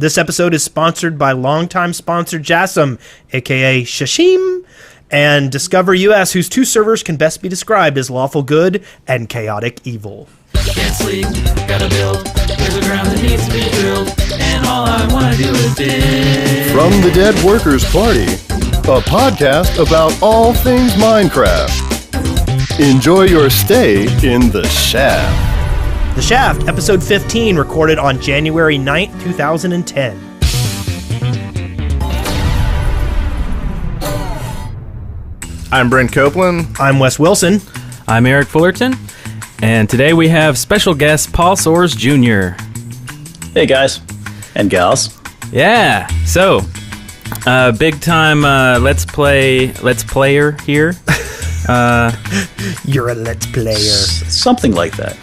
This episode is sponsored by longtime sponsor Jassim, aka Shashim, and Discover US, whose two servers can best be described as lawful good and chaotic evil. Can't sleep, gotta build. There's a ground that needs to be drilled, and all I wanna do is dig. From the Dead Workers Party, a podcast about all things Minecraft. Enjoy your stay in the Shaft. The Shaft, episode 15, recorded on January 9th, 2010. I'm Brent Copeland. I'm Wes Wilson. I'm Eric Fullerton. And today we have special guest Paul Soares Jr. Hey guys and gals. Yeah, so big time let's player here. You're a let's player. Something like that.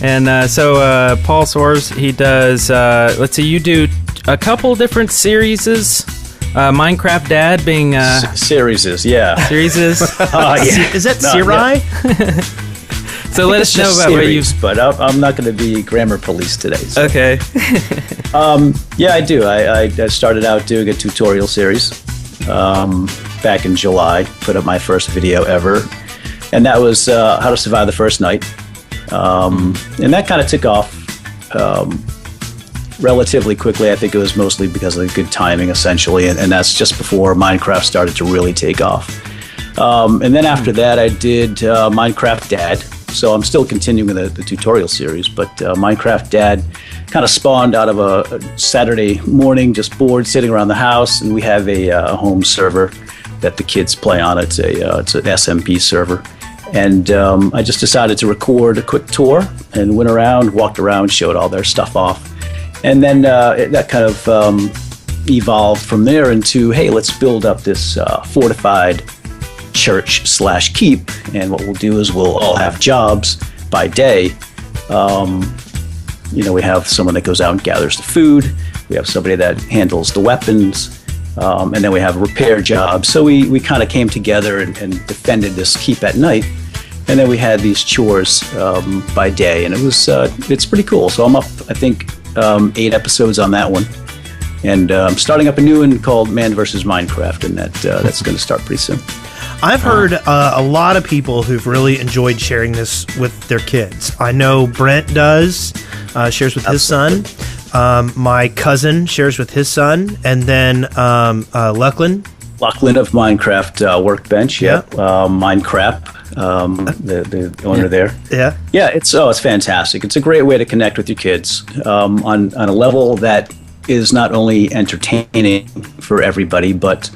And so Paul Soares, he does, let's see, you do a couple different series. Minecraft Dad being... Series, yeah. Series? Is that Sirai? Yeah. So let us know about what you... But I'm not going to be grammar police today. So. Okay. Yeah, I do. I started out doing a tutorial series back in July. Put up my first video ever. And that was how to survive the first night. And that kind of took off relatively quickly. I think it was mostly because of good timing, essentially. And that's just before Minecraft started to really take off. And then after that, I did Minecraft Dad. So I'm still continuing the tutorial series, but Minecraft Dad kind of spawned out of a Saturday morning, just bored sitting around the house, and we have a home server that the kids play on. It's an SMP server, and I just decided to record a quick tour and went around, walked around, showed all their stuff off, and then that kind of evolved from there into, hey, let's build up this fortified church/keep, and what we'll do is we'll all have jobs by day. We have someone that goes out and gathers the food, we have somebody that handles the weapons, and then we have repair jobs. So we kind of came together and defended this keep at night, and then we had these chores by day, and it's pretty cool. So I'm up, I think, 8 episodes on that one, and I'm starting up a new one called Man vs. Minecraft, and that's going to start pretty soon. I've heard a lot of people who've really enjoyed sharing this with their kids. I know Brent does, shares with his son. My cousin shares with his son. And then Lachlan. Lachlan of Minecraft Workbench, yeah. Minecraft, the owner there. Yeah. Yeah, it's fantastic. It's a great way to connect with your kids on a level that is not only entertaining for everybody, but...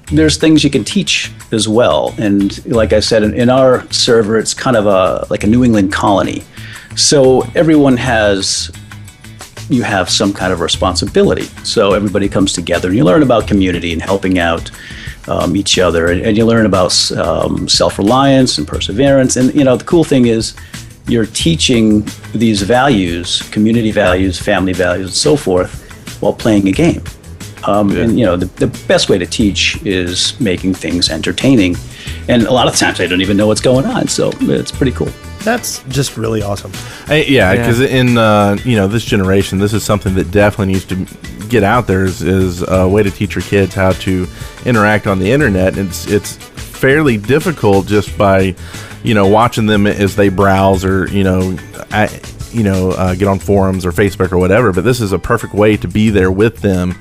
there's things you can teach as well. And like I said, in our server, it's kind of like a New England colony. So everyone you have some kind of responsibility. So everybody comes together and you learn about community and helping out each other. And you learn about self-reliance and perseverance. And, the cool thing is you're teaching these values, community values, family values, and so forth, while playing a game. And the best way to teach is making things entertaining, and a lot of times I don't even know what's going on, so it's pretty cool. That's just really awesome. Because in this generation, this is something that definitely needs to get out there. Is a way to teach your kids how to interact on the internet. It's fairly difficult just by watching them as they browse or get on forums or Facebook or whatever. But this is a perfect way to be there with them.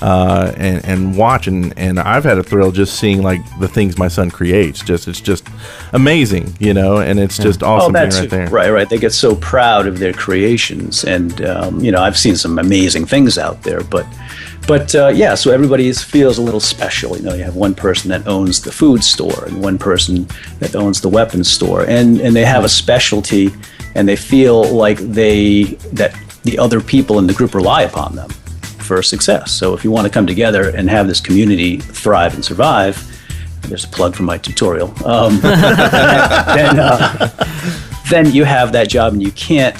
And watch, and I've had a thrill just seeing like the things my son creates. It's just amazing, and it's just awesome being right there. Right. They get so proud of their creations, and I've seen some amazing things out there. But so everybody feels a little special. You have one person that owns the food store, and one person that owns the weapons store, and they have a specialty, and they feel like that the other people in the group rely upon them for success. So if you want to come together and have this community thrive and survive, there's a plug for my tutorial, then you have that job, and you can't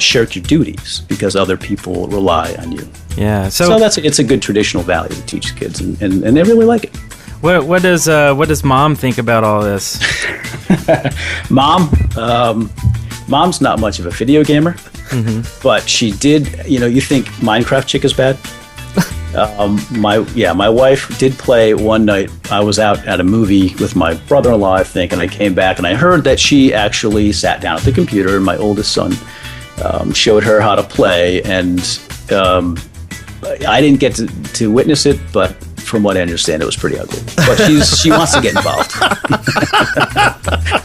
shirk your duties because other people rely on you. Yeah. So it's a good traditional value to teach kids, and they really like it. What does Mom think about all this? Mom's not much of a video gamer. But she did. You think Minecraft chick is bad? My wife did play one night. I was out at a movie with my brother-in-law, I think, and I came back and I heard that she actually sat down at the computer and my oldest son showed her how to play, and I didn't get to witness it, but from what I understand, it was pretty ugly. But she wants to get involved,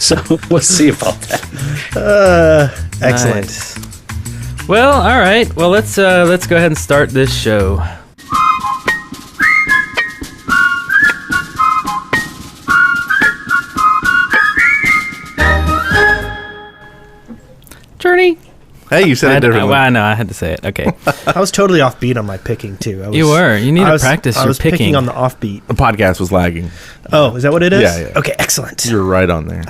so we'll see about that. Excellent. Nice. Well, all right. Well, let's go ahead and start this show. Journey. Hey, you said it differently. Well, I know. I had to say it. Okay. I was totally offbeat on my picking too. You were. You need to practice your picking. Picking on the offbeat. The podcast was lagging. Oh, is that what it is? Yeah. Okay, excellent. You're right on there.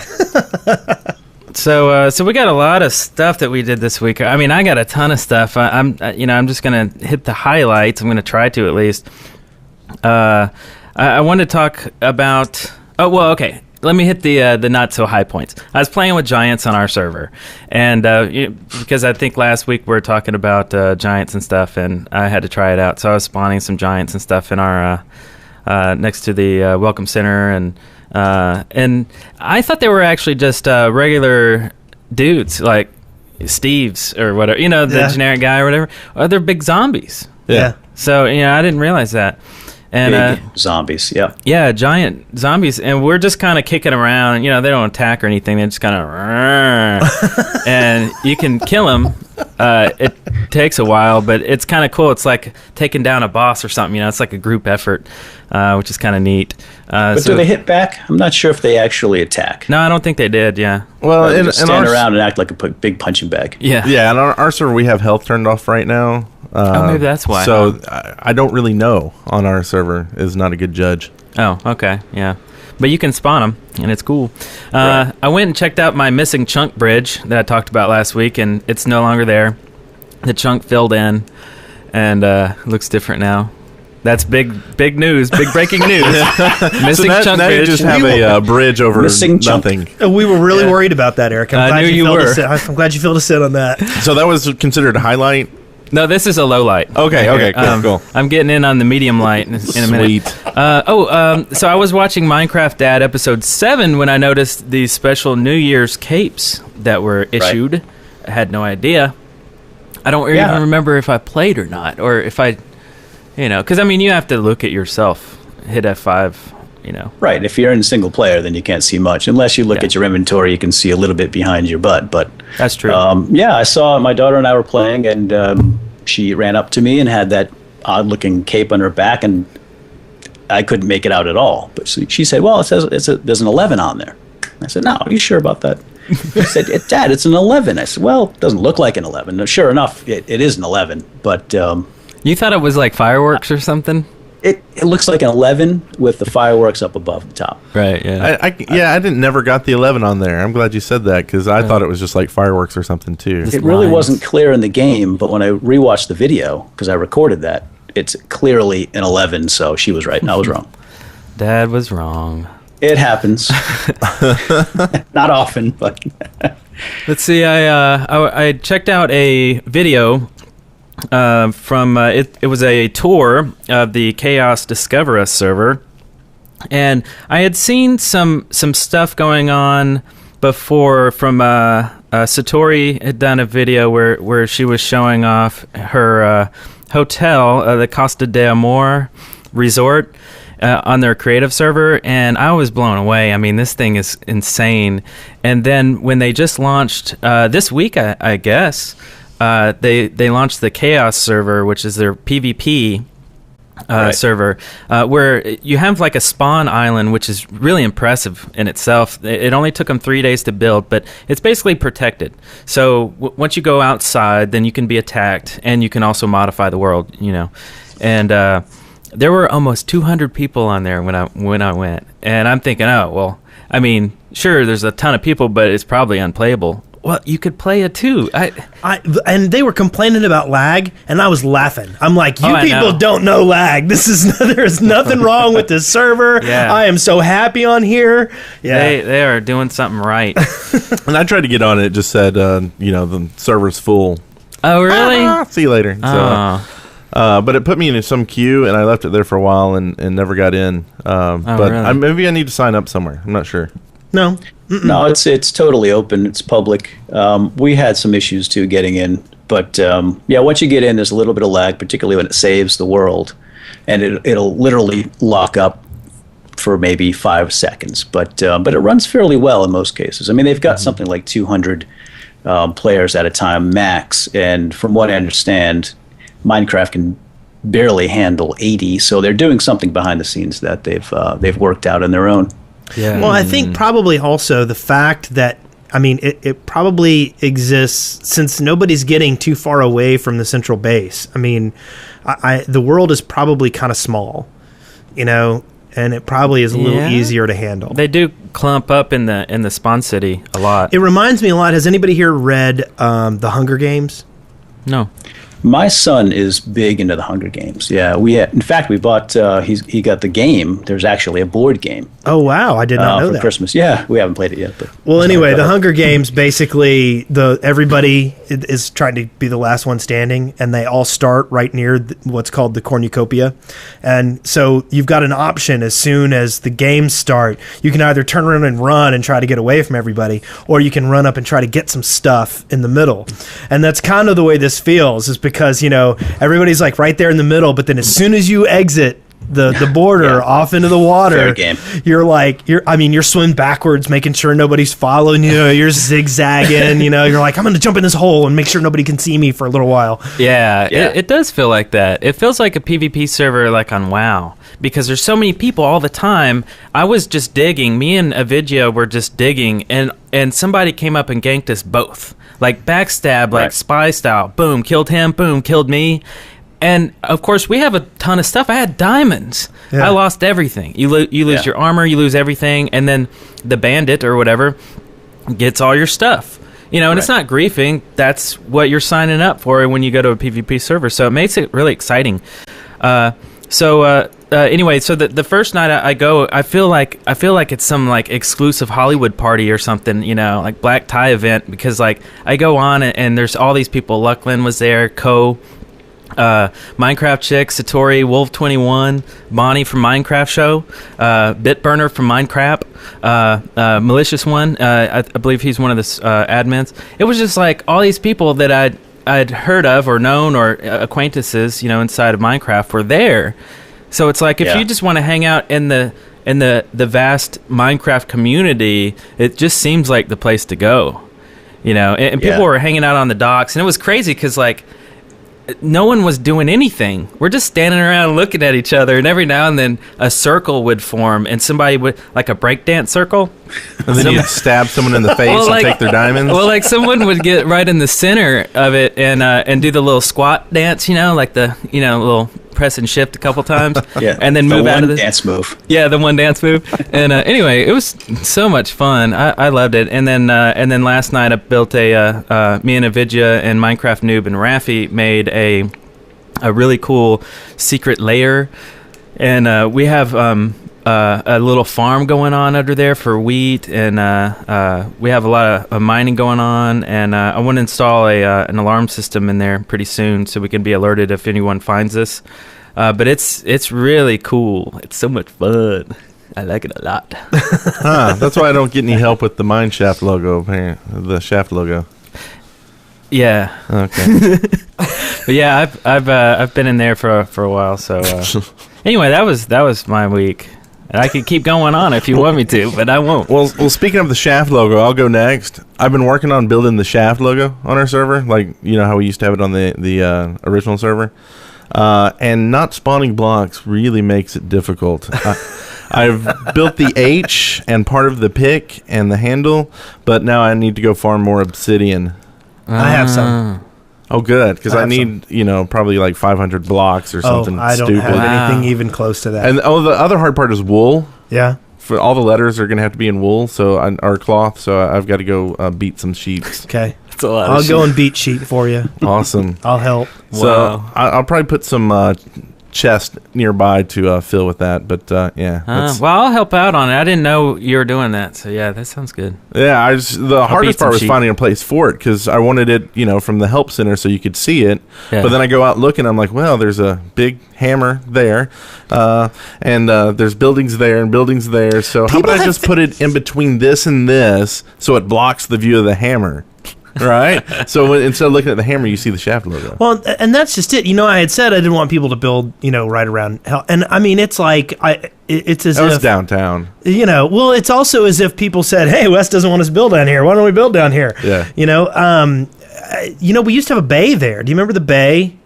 So we got a lot of stuff that we did this week. I mean, I got a ton of stuff. I'm just gonna hit the highlights. I'm gonna try to at least. I want to talk about. Oh well, okay. Let me hit the not so high points. I was playing with Giants on our server, and because I think last week we were talking about Giants and stuff, and I had to try it out. So I was spawning some Giants and stuff in our next to the Welcome Center, and I thought they were actually just regular dudes like Steve's or whatever, the generic guy or whatever. They're big zombies. Yeah. So I didn't realize that. And big zombies, yeah. Yeah, giant zombies, and we're just kind of kicking around. They don't attack or anything. They just kind of, and you can kill them. It takes a while, but it's kind of cool. It's like taking down a boss or something. It's like a group effort, which is kind of neat. But do they hit back? I'm not sure if they actually attack. No, I don't think they did. Yeah. Well, they just stand around and act like a big punching bag. Yeah. Yeah, and on our server we have health turned off right now. Maybe that's why. So I don't really know on our server. Is not a good judge. Oh, okay, yeah. But you can spawn them, and it's cool. Right. I went and checked out my missing chunk bridge that I talked about last week, and it's no longer there. The chunk filled in, and looks different now. That's big news, big breaking news. Missing chunk now bridge. You just have a bridge over Missing chunk. nothing. We were really worried about that, Eric. I knew you were. I'm glad you filled us in on that. So that was considered a highlight? No, this is a low light. Okay, cool. I'm getting in on the medium light in a minute. Sweet. So I was watching Minecraft Dad episode 7 when I noticed these special New Year's capes that were issued. Right. I had no idea. I don't even remember if I played or not, or if I, because you have to look at yourself, hit F5. Right. If you're in single player, then you can't see much. Unless you look at your inventory, you can see a little bit behind your butt. But that's true. I saw my daughter and I were playing, and she ran up to me and had that odd-looking cape on her back, and I couldn't make it out at all. But she said, "Well, it says there's an 11 on there." I said, "No, are you sure about that?" She said, "Dad, it's an 11." I said, "Well, it doesn't look like an 11." No, sure enough, it is an 11. But you thought it was like fireworks or something? It looks like an 11 with the fireworks up above the top. Right, yeah. I never got the 11 on there. I'm glad you said that, because I thought it was just like fireworks or something, too. It really wasn't clear in the game, but when I rewatched the video, because I recorded that, it's clearly an 11, so she was right and I was wrong. Dad was wrong. It happens. Not often, but... Let's see, I checked out a video... from it was a tour of the Chaos Discover Us server, and I had seen some stuff going on before. From Satori had done a video where she was showing off her hotel, the Costa de Amor resort, on their creative server, and I was blown away. This thing is insane. And then when they just launched this week, I guess. They launched the Chaos server, which is their PvP server, where you have like a spawn island, which is really impressive in itself. It only took them 3 days to build, but it's basically protected. So once you go outside, then you can be attacked, and you can also modify the world, And there were almost 200 people on there when I went, and I'm thinking, oh well, sure, there's a ton of people, but it's probably unplayable. Well, you could play it too. And they were complaining about lag, and I was laughing. I'm like, you people don't know lag. There's nothing wrong with this server. Yeah. I am so happy on here. Yeah, they are doing something right. And I tried to get on it. It just said, the server's full. Oh, really? See you later. Oh. So, but it put me in some queue, and I left it there for a while and never got in. But really? maybe I need to sign up somewhere. I'm not sure. No. No, it's totally open. It's public. We had some issues too getting in, but once you get in, there's a little bit of lag, particularly when it saves the world, and it'll literally lock up for maybe 5 seconds. But it runs fairly well in most cases. I mean, they've got something like 200 players at a time max, and from what I understand, Minecraft can barely handle 80. So they're doing something behind the scenes that they've worked out on their own. Yeah. Well, I think probably also the fact that, I mean, it probably exists since nobody's getting too far away from the central base. I mean, the world is probably kind of small, you know, and it probably is a little easier to handle. They do clump up in the spawn city a lot. It reminds me a lot. Has anybody here read The Hunger Games? No. My son is big into the Hunger Games. Yeah, in fact, we bought. He got the game. There's actually a board game. Oh wow, I did not know for that. Christmas. Yeah, we haven't played it yet. But well, anyway, the Hunger Games basically everybody is trying to be the last one standing, and they all start right near what's called the cornucopia, and so you've got an option as soon as the games start. You can either turn around and run and try to get away from everybody, or you can run up and try to get some stuff in the middle, and that's kind of the way this feels. Is because, you know, everybody's like right there in the middle, but then as soon as you exit the border off into the water, you're swimming backwards, making sure nobody's following you. You're zigzagging, you know, you're like, I'm going to jump in this hole and make sure nobody can see me for a little while. Yeah. It does feel like that. It feels like a PvP server like on WoW, because there's so many people all the time. I was just digging. Me and Avidia were just digging, and somebody came up and ganked us both. Like backstab, like spy style. Boom, killed him. Boom, killed me. And of course, we have a ton of stuff. I had diamonds. Yeah. I lost everything. You lose your armor, you lose everything, and then the bandit or whatever gets all your stuff. You know, and it's not griefing. That's what you're signing up for when you go to a PvP server. So it makes it really exciting. Anyway, so the first night I go, I feel like it's some like exclusive Hollywood party or something, you know, like black tie event, because like I go on and there's all these people. Luckland was there, Minecraft Chick, Satori, Wolf21, Bonnie from Minecraft Show, Bitburner from Minecraft, Malicious One, I believe he's one of the admins. It was just like all these people that I'd heard of or known or acquaintances, you know, inside of Minecraft were there. So it's like if you just want to hang out in the vast Minecraft community, it just seems like the place to go, you know. And people were hanging out on the docks, and it was crazy because like no one was doing anything. We're just standing around looking at each other, and every now and then a circle would form, and somebody would, like a breakdance circle. And then you'd stab someone in the face and take their diamonds. Well, like someone would get right in the center of it and do the little squat dance, you know, like the, you know, little press and shift a couple times, and then move out of the dance move. Yeah, the one dance move. And anyway, it was so much fun. I loved it. And then last night I built me and Avidia and Minecraft Noob and Raffi made a really cool secret lair, and we have a little farm going on under there for wheat, and we have a lot of mining going on, and I want to install an alarm system in there pretty soon so we can be alerted if anyone finds us. But it's really cool. It's so much fun. I like it a lot. That's why I don't get any help with the Mineshaft logo, the shaft logo. Yeah. Okay. But yeah, I've been in there for a while. So anyway, that was my week. And I could keep going on if you want me to, but I won't. Well, speaking of the shaft logo, I'll go next. I've been working on building the shaft logo on our server, like, you know how we used to have it on the original server. And not spawning blocks really makes it difficult. I've built the H and part of the pick and the handle, but now I need to go farm more obsidian. I have some. Oh, good, because I need, you know, probably like 500 blocks or something I don't stupid. have anything even close to that. And the other hard part is wool. Yeah. For all the letters are going to have to be in wool, or cloth, so I've got to go beat some sheets. Okay. That's a lot. I'll go and beat sheet for you. Awesome. I'll help. So I'll probably put some chest nearby to fill with that. But yeah, well, I'll help out on it. I didn't know you were doing that, so yeah, that sounds good. Yeah, the hardest part was finding a place for it because I wanted it, from the help center so you could see it. Yeah. But then I go out looking, I'm like, well, there's a big hammer there, and there's buildings there and buildings there. So how about I just put it in between this and this so it blocks the view of the hammer? Right. So instead of looking at the hammer, you see the shaft logo. Well, and that's just it. I had said I didn't want people to build, right around hell. And I mean, it's like it's as if downtown. Well, it's also as if people said, "Hey, Wes doesn't want us to build down here. Why don't we build down here?" Yeah. We used to have a bay there. Do you remember the bay?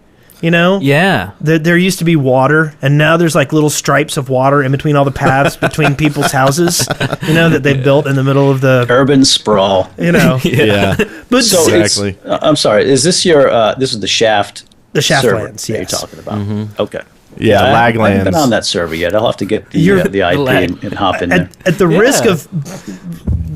Yeah. There used to be water, and now there's like little stripes of water in between all the paths between people's houses, that they built in the middle of the urban sprawl. Yeah. But so exactly. I'm sorry. Is this your? This is the shaft. The shaft server lands. that Yes. you're talking about. Mm-hmm. Okay. Yeah, lag I haven't been lands. on that server yet. I'll have to get the IP and hop in there. At the risk of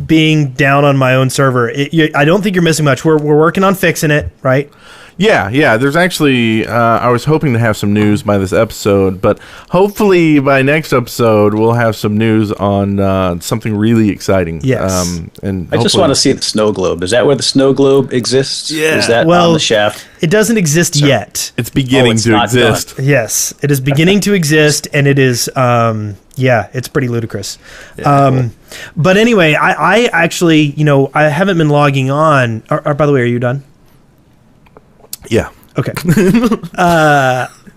being down on my own server, I don't think you're missing much. We're working on fixing it, right? Yeah. There's actually, I was hoping to have some news by this episode, but hopefully by next episode we'll have some news on something really exciting. Yes. And I just want to see the snow globe. Is that where the snow globe exists? Yeah. Is that on the shaft? It doesn't exist yet. It's beginning to exist. Done. Yes, it is beginning to exist, and it is, it's pretty ludicrous. Yeah, cool. But anyway, I actually, I haven't been logging on. By the way, are you done? Yeah. Okay.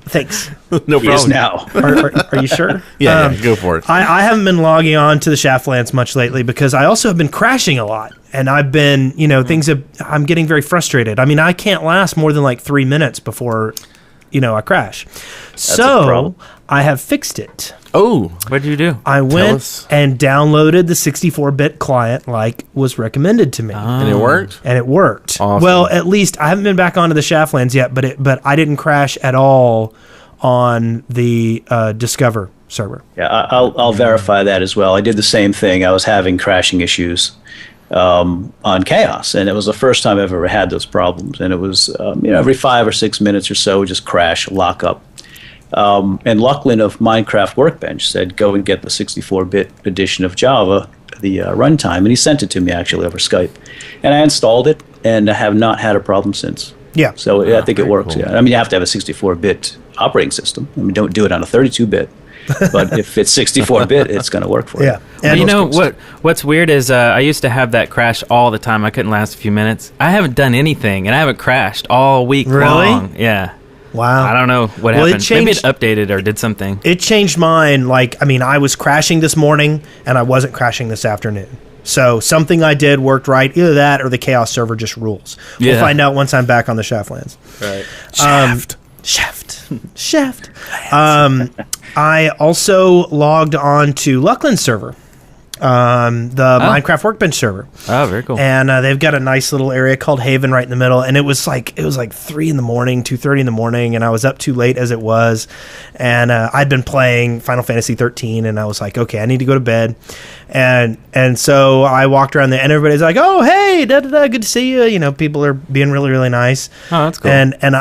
Thanks. No problem. Now. Are you sure? Yeah, go for it. I haven't been logging on to the Shaftlands much lately because I also have been crashing a lot. And I've been, I'm getting very frustrated. I mean, I can't last more than like 3 minutes before, I crash. So I have fixed it. Oh, what did you do? I went and downloaded the 64-bit client like was recommended to me. And it worked? And it worked. Awesome. Well, at least I haven't been back onto the Shaftlands yet, but I didn't crash at all on the Discover server. Yeah, I'll verify that as well. I did the same thing. I was having crashing issues on Chaos, and it was the first time I've ever had those problems. And it was every 5 or 6 minutes or so, it would just crash, lock up. And Lachlan of Minecraft Workbench said, go and get the 64-bit edition of Java, the runtime, and he sent it to me actually over Skype. And I installed it, and I have not had a problem since. Yeah. So I think it works. Cool. Yeah. I mean, you have to have a 64-bit operating system. I mean, don't do it on a 32-bit. But if it's 64-bit, it's going to work for you. Yeah. And what's weird is I used to have that crash all the time. I couldn't last a few minutes. I haven't done anything, and I haven't crashed all week long. Yeah. Wow. I don't know what happened. Maybe it updated or did something. It changed mine. I was crashing this morning, and I wasn't crashing this afternoon. So something I did worked right. Either that or the Chaos server just rules. Yeah. We'll find out once I'm back on the Shaftlands. Right. Shaft. I also logged on to Lachlan's server. The Minecraft Workbench server. Oh, very cool. And they've got a nice little area called Haven right in the middle. And it was like 3 in the morning, 2:30 in the morning, and I was up too late as it was. And I'd been playing Final Fantasy 13, and I was like, okay, I need to go to bed. And so I walked around there, and everybody's like, oh, hey, good to see you. People are being really, really nice. Oh, that's cool.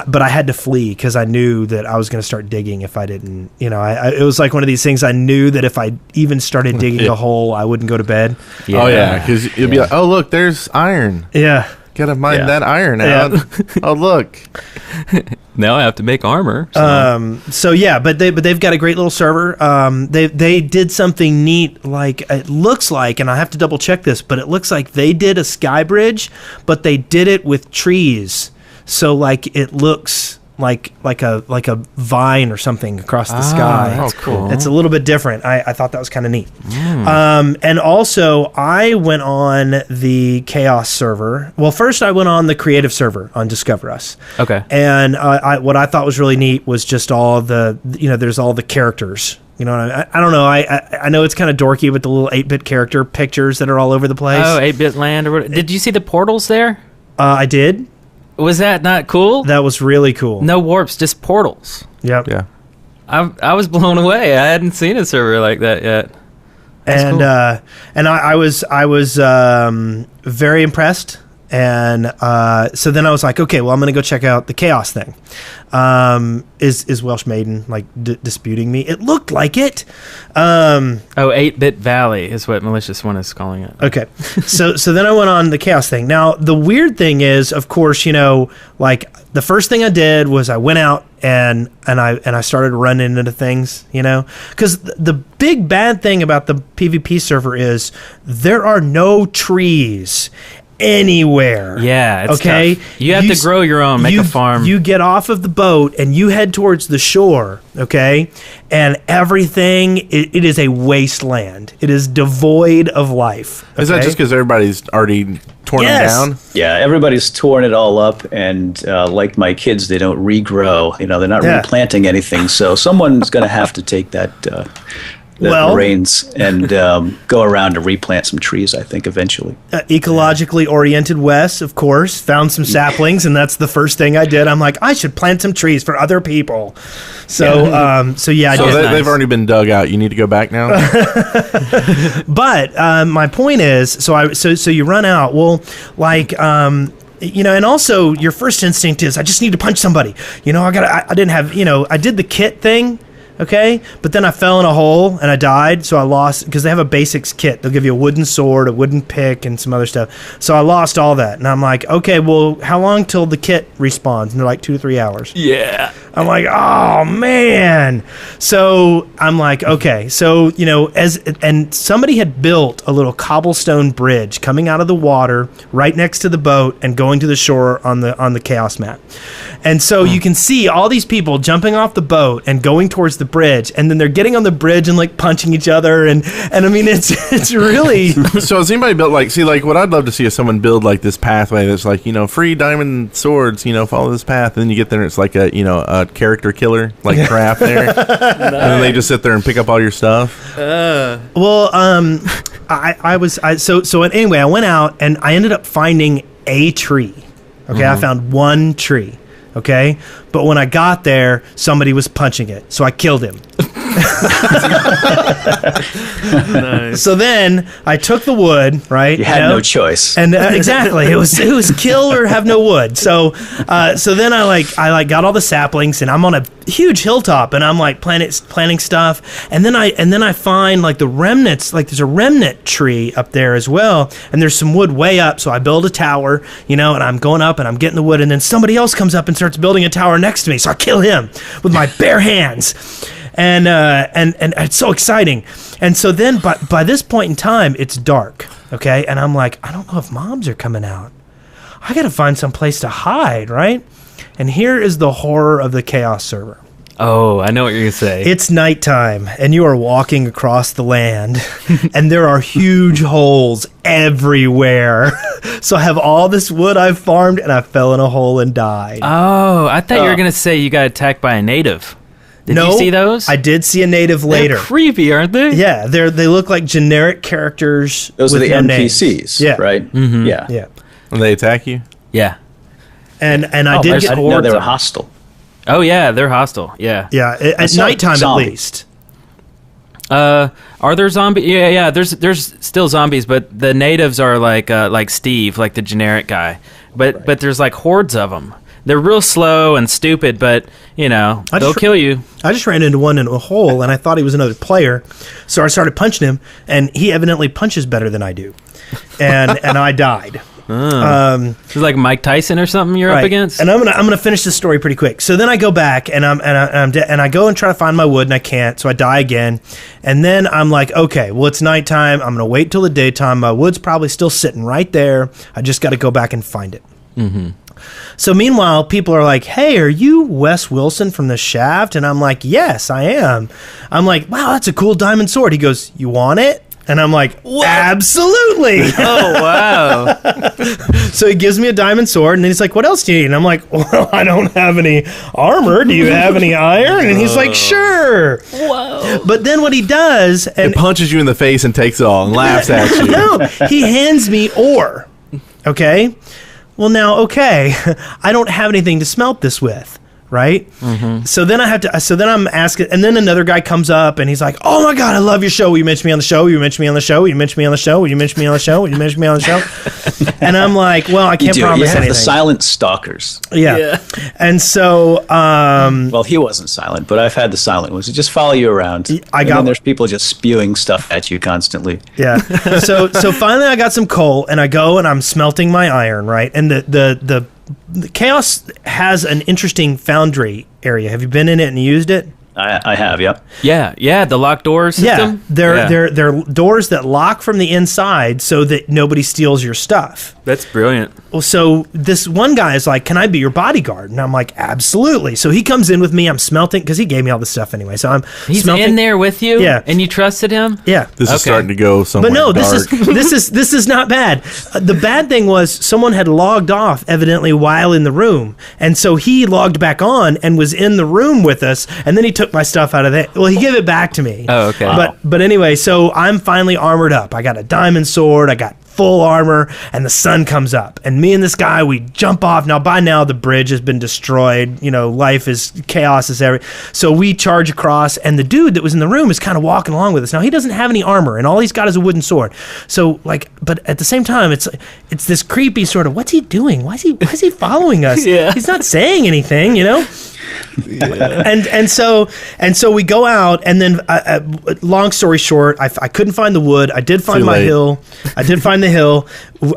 But I had to flee because I knew that I was going to start digging if I didn't. It was like one of these things. I knew that if I even started digging a hole, I wouldn't go to bed. Yeah. Oh, yeah, because it'd be like, oh, look, there's iron. Yeah. Gotta mine that iron out. Oh, look. Now I have to make armor. So. But they've got a great little server. They did something neat. Like it looks like, and I have to double check this, but it looks like they did a sky bridge, but they did it with trees. So like it looks like a vine or something across the sky. That's cool. It's a little bit different. I thought that was kind of neat. And also, I went on the Chaos server. Well, first I went on the creative server on Discover Us. Okay. And what I thought was really neat was just all the, there's all the characters. I don't know. I know it's kind of dorky with the little 8-bit character pictures that are all over the place. Oh, 8-bit land. Did you see the portals there? I did. Was that not cool? That was really cool. No warps, just portals. Yep. Yeah. I was blown away. I hadn't seen a server like that yet. That's cool. I was very impressed. And so then I was like, okay, well, I'm going to go check out the Chaos thing. Is Welsh Maiden like disputing me? It looked like it. 8-Bit Valley is what Malicious One is calling it. Okay. So then I went on the Chaos thing. Now, the weird thing is, of course, like the first thing I did was I went out and I started running into things, because the big bad thing about the PvP server is there are no trees anywhere. Yeah, it's okay. tough. You have to grow your own, make a farm. You get off of the boat and you head towards the shore, okay? And everything, it is a wasteland. It is devoid of life. Okay? Is that just because everybody's already torn them down? Yeah, everybody's torn it all up, and like my kids, they don't regrow. They're not replanting anything. So someone's going to have to take the reins and go around and replant some trees, I think, eventually. Ecologically oriented Wes, of course, found some saplings, and that's the first thing I did. I'm like, I should plant some trees for other people. So, I did. They've already been dug out. You need to go back now? But my point is, so you run out. Well, like... and also your first instinct is, I just need to punch somebody. I didn't have, I did the kit thing. Okay, but then I fell in a hole and I died, so I lost, because they have a basics kit. They'll give you a wooden sword, a wooden pick, and some other stuff. So I lost all that, and I'm like, okay, well, how long till the kit respawns? And they're like 2 to 3 hours. Yeah. I'm like, oh man. So I'm like, okay, so and somebody had built a little cobblestone bridge coming out of the water right next to the boat and going to the shore on the Chaos map. And so you can see all these people jumping off the boat and going towards the bridge, and then they're getting on the bridge and like punching each other, and I mean it's really. So has anybody built what I'd love to see is someone build like this pathway that's like free diamond swords, follow this path, and then you get there and it's like a character killer like craft there, nice. And then they just sit there and pick up all your stuff. Well, anyway, I went out and I ended up finding a tree. Okay, I found one tree. Okay, but when I got there, somebody was punching it, so I killed him. Nice. So then I took the wood, right? You had no choice, and exactly, it was kill or have no wood. So then I got all the saplings, and I'm on a huge hilltop, and I'm like planting stuff, and then I find like the remnants, like there's a remnant tree up there as well, and there's some wood way up. So I build a tower, and I'm going up and I'm getting the wood, and then somebody else comes up and starts building a tower next to me, so I kill him with my bare hands. And it's so exciting. And so then by this point in time, it's dark, okay? And I'm like, I don't know if moms are coming out. I got to find some place to hide, right? And here is the horror of the Chaos server. Oh, I know what you're going to say. It's nighttime, and you are walking across the land, and there are huge holes everywhere. So I have all this wood I've farmed, and I fell in a hole and died. Oh, I thought you were going to say you got attacked by a native. Did you see those? I did see a native later. They're creepy, aren't they? Yeah, they look like generic characters. Those are the NPCs, yeah. Right? Mm-hmm. Yeah. And they attack you? Yeah. And I did get no, they were hostile. Oh yeah, they're hostile. Yeah. Yeah, at nighttime at least. Are there zombies? Yeah. There's still zombies, but the natives are like Steve, like the generic guy. But there's like hordes of them. They're real slow and stupid, but they'll kill you. I just ran into one in a hole, and I thought he was another player, so I started punching him, and he evidently punches better than I do, and I died. It's like Mike Tyson or something you're up against. And I'm gonna finish this story pretty quick. So then I go back and I go and try to find my wood, and I can't. So I die again, and then I'm like, okay, well it's nighttime. I'm gonna wait till the daytime. My wood's probably still sitting right there. I just got to go back and find it. Mm-hmm. So meanwhile, people are like, hey, are you Wes Wilson from The Shaft? And I'm like, yes, I am. I'm like, wow, that's a cool diamond sword. He goes, you want it? And I'm like, what? Absolutely. Oh, wow. So he gives me a diamond sword, and then he's like, what else do you need? And I'm like, well, I don't have any armor. Do you have any iron? And he's like, sure. Whoa. But then what he does... It punches you in the face and takes it all and laughs at you. No, he hands me ore. Okay? Well, now, okay, I don't have anything to smelt this with. right? So then I'm asking, and then another guy comes up and he's like, "Oh my God, I love your show. Will you mention me on the show? Will you mention me on the show? Will you mention me on the show? Will you mention me on the show? Will you mention me on the show?" And I'm like, "Well, I can't promise You have anything." the silent stalkers. Yeah. And so, Well, he wasn't silent, but I've had the silent ones. They just follow you around. And then there's people just spewing stuff at you constantly. yeah. So finally I got some coal and I go and I'm smelting my iron, right? And the Chaos has an interesting foundry area. Have you been in it and used it? I have, yep. Yeah, the locked door system. Yeah, they're doors that lock from the inside so that nobody steals your stuff. That's brilliant. Well, so this one guy is like, "Can I be your bodyguard?" And I'm like, "Absolutely." So he comes in with me. I'm smelting because he gave me all this stuff anyway. So He's smelting. in there with you. Yeah. And you trusted him. Yeah. This is Okay. starting to go somewhere But no, dark. this is not bad. The bad thing was someone had logged off evidently while in the room, and so he logged back on and was in the room with us, and then he took my stuff out of there. Well, he gave it back to me. Oh, okay. But anyway, so I'm finally armored up. I got a diamond sword. I got full armor, and the sun comes up, and me and this guy, we jump off. Now by now the bridge has been destroyed. Life is chaos is every. So we charge across, and the dude that was in the room is kind of walking along with us. Now he doesn't have any armor, and all he's got is a wooden sword. So but at the same time, it's this creepy sort of, what's he doing? Why is he following us? Yeah. He's not saying anything, And so we go out, and then long story short, I couldn't find the wood. I did find Too my late. hill. I did find the hill.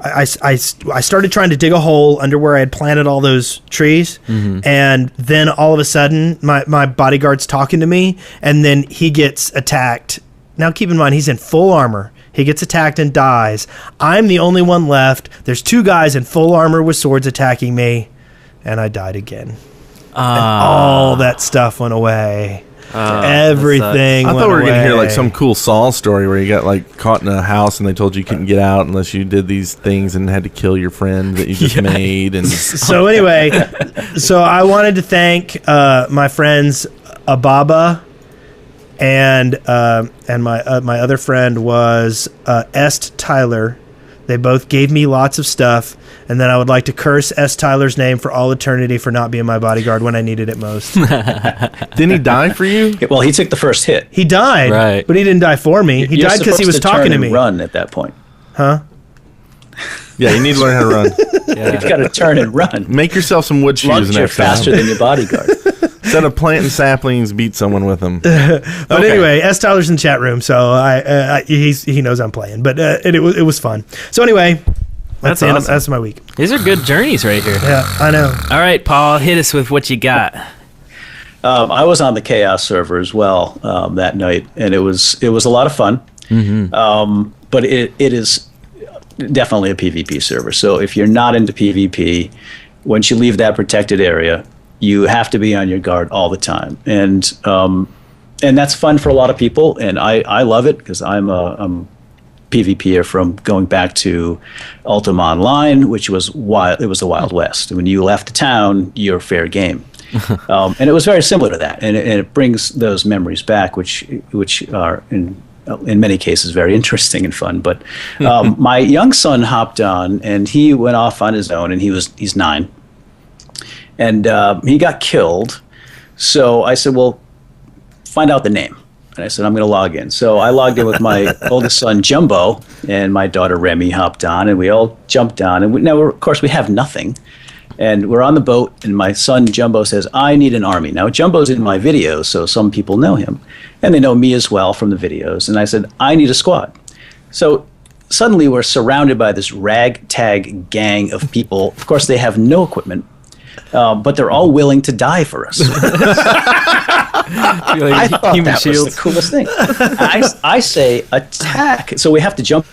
I started trying to dig a hole under where I had planted all those trees, and then all of a sudden my bodyguard's talking to me, and then he gets attacked. Now keep in mind, he's in full armor. He gets attacked and dies. I'm the only one left. There's two guys in full armor with swords attacking me, and I died again. And all that stuff went away. Everything. I thought we were going gonna hear like some cool Saul story where you got like caught in a house and they told you couldn't get out unless you did these things and had to kill your friend that you just made. And So anyway, so I wanted to thank my friends Ababa and my other friend was Est Tyler. They both gave me lots of stuff, and then I would like to curse S. Tyler's name for all eternity for not being my bodyguard when I needed it most. didn't he die for you? Well, he took the first hit. He died, Right. but he didn't die for me. He You're died because he was supposed talking turn to and me. Run at that point. Yeah, you need to learn how to run. You've got to turn and run. Make yourself some wood shoes Lunge, you're next faster time. than your bodyguard. Instead of planting saplings, beat someone with them. But anyway, S. Tyler's in the chat room, so he knows I'm playing. But it was fun. So anyway, That's the end awesome. that's my week. These are good journeys right here. Yeah, I know. All right, Paul, hit us with what you got. I was on the Chaos server as well that night, and it was a lot of fun. But it is definitely a PvP server. So if you're not into PvP, once you leave that protected area, you have to be on your guard all the time, and that's fun for a lot of people, and I love it because I'm PvPer from going back to Ultima Online, which was wild. It was the Wild West. When you left the town, you're fair game. And it was very similar to that, and it brings those memories back, which are in many cases very interesting and fun. But my young son hopped on, and he went off on his own, and he's 9, and he got killed. So I said, "Well, find out the name." And I said, "I'm going to log in." So I logged in with my oldest son, Jumbo, and my daughter, Remy, hopped on, and we all jumped on. And now, of course, we have nothing. And we're on the boat, and my son, Jumbo, says, "I need an army." Now, Jumbo's in my videos, so some people know him. And they know me as well from the videos. And I said, "I need a squad." So suddenly we're surrounded by this ragtag gang of people. Of course, they have no equipment, but they're all willing to die for us. I thought that was the coolest thing. I say attack. So we have to jump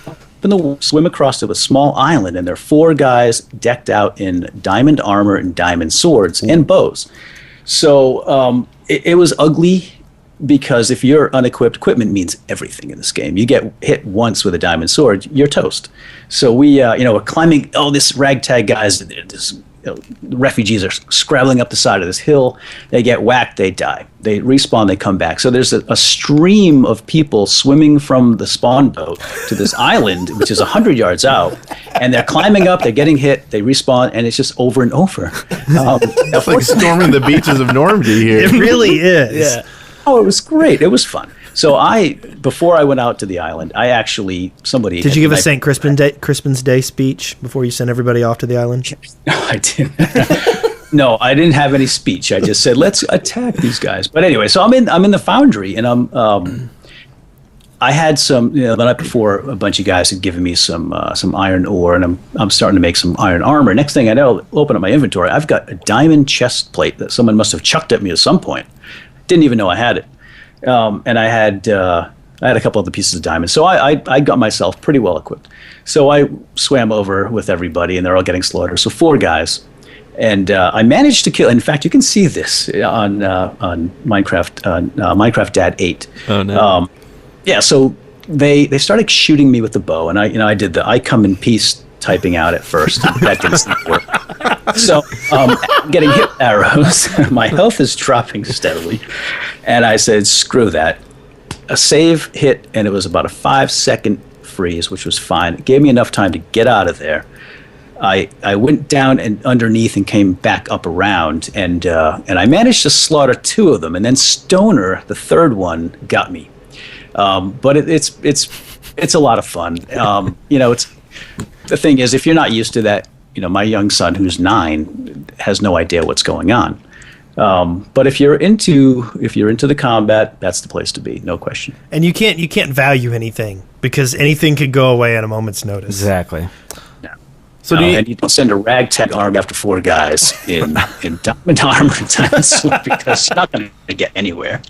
in the swim across to a small island, and there are 4 guys decked out in diamond armor and diamond swords and bows. So it was ugly because if you're unequipped, equipment means everything in this game. You get hit once with a diamond sword, you're toast. So we're climbing. Oh, this ragtag guy's this refugees are scrabbling up the side of this hill. They get whacked, they die. They respawn, they come back. So there's a stream of people swimming from the spawn boat to this island, which is 100 yards out. And they're climbing up, they're getting hit, they respawn, and it's just over and over. It's like storming the beaches of Normandy here. It really is. Yeah. Oh, it was great. It was fun. So before I went out to the island, somebody... Did you give a St. Crispin's Day speech before you sent everybody off to the island? No, I didn't. No, I didn't have any speech. I just said, let's attack these guys. But anyway, so I'm in the foundry, and I had some, the night before, a bunch of guys had given me some iron ore, and I'm starting to make some iron armor. Next thing I know, I'll open up my inventory. I've got a diamond chest plate that someone must have chucked at me at some point. Didn't even know I had it. And I had a couple other pieces of diamond. So I got myself pretty well equipped. So I swam over with everybody, and they're all getting slaughtered. So 4 guys. And I managed to kill. In fact, you can see this on Minecraft Dad 8. Oh, no. Yeah, so they started shooting me with the bow. And I did the I come in peace typing out at first. That didn't work. So getting hit with arrows. My health is dropping steadily. And I said, screw that. A save hit, and it was about a 5-second freeze, which was fine. It gave me enough time to get out of there. I went down and underneath and came back up around, and I managed to slaughter 2 of them. And then Stoner, the third one, got me. But it's a lot of fun. The thing is, if you're not used to that, my young son, who's 9, has no idea what's going on. But if you're into the combat, that's the place to be, no question. And you can't value anything because anything could go away at a moment's notice. Exactly. Yeah. So and you don't send a ragtag army after 4 guys in diamond armor because you're not going to get anywhere.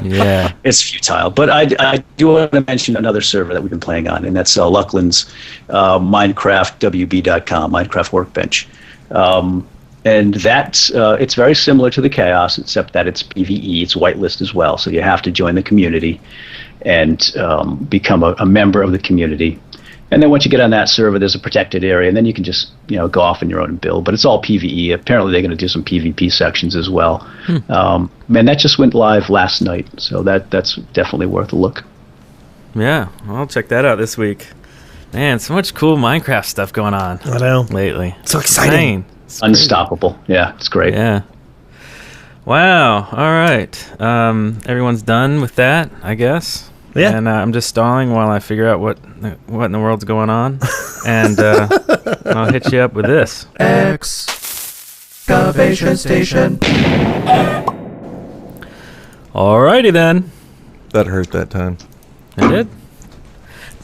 Yeah, it's futile. But I do want to mention another server that we've been playing on, and that's Luckland's MinecraftWB.com, Minecraft Workbench. And that it's very similar to the Chaos, except that it's PvE. It's whitelist as well, so you have to join the community and become a member of the community. And then once you get on that server, there's a protected area, and then you can just go off on your own and build. But it's all PvE. Apparently, they're going to do some PvP sections as well. And that just went live last night, so that's definitely worth a look. Yeah, I'll check that out this week. Man, so much cool Minecraft stuff going on. I know. Lately. So exciting. It's unstoppable. Crazy. Yeah, it's great. Yeah. Wow. All right. Everyone's done with that, I guess. Yeah. And I'm just stalling while I figure out what in the world's going on. And I'll hit you up with this. Excavation station. Alrighty then. That hurt that time. It did?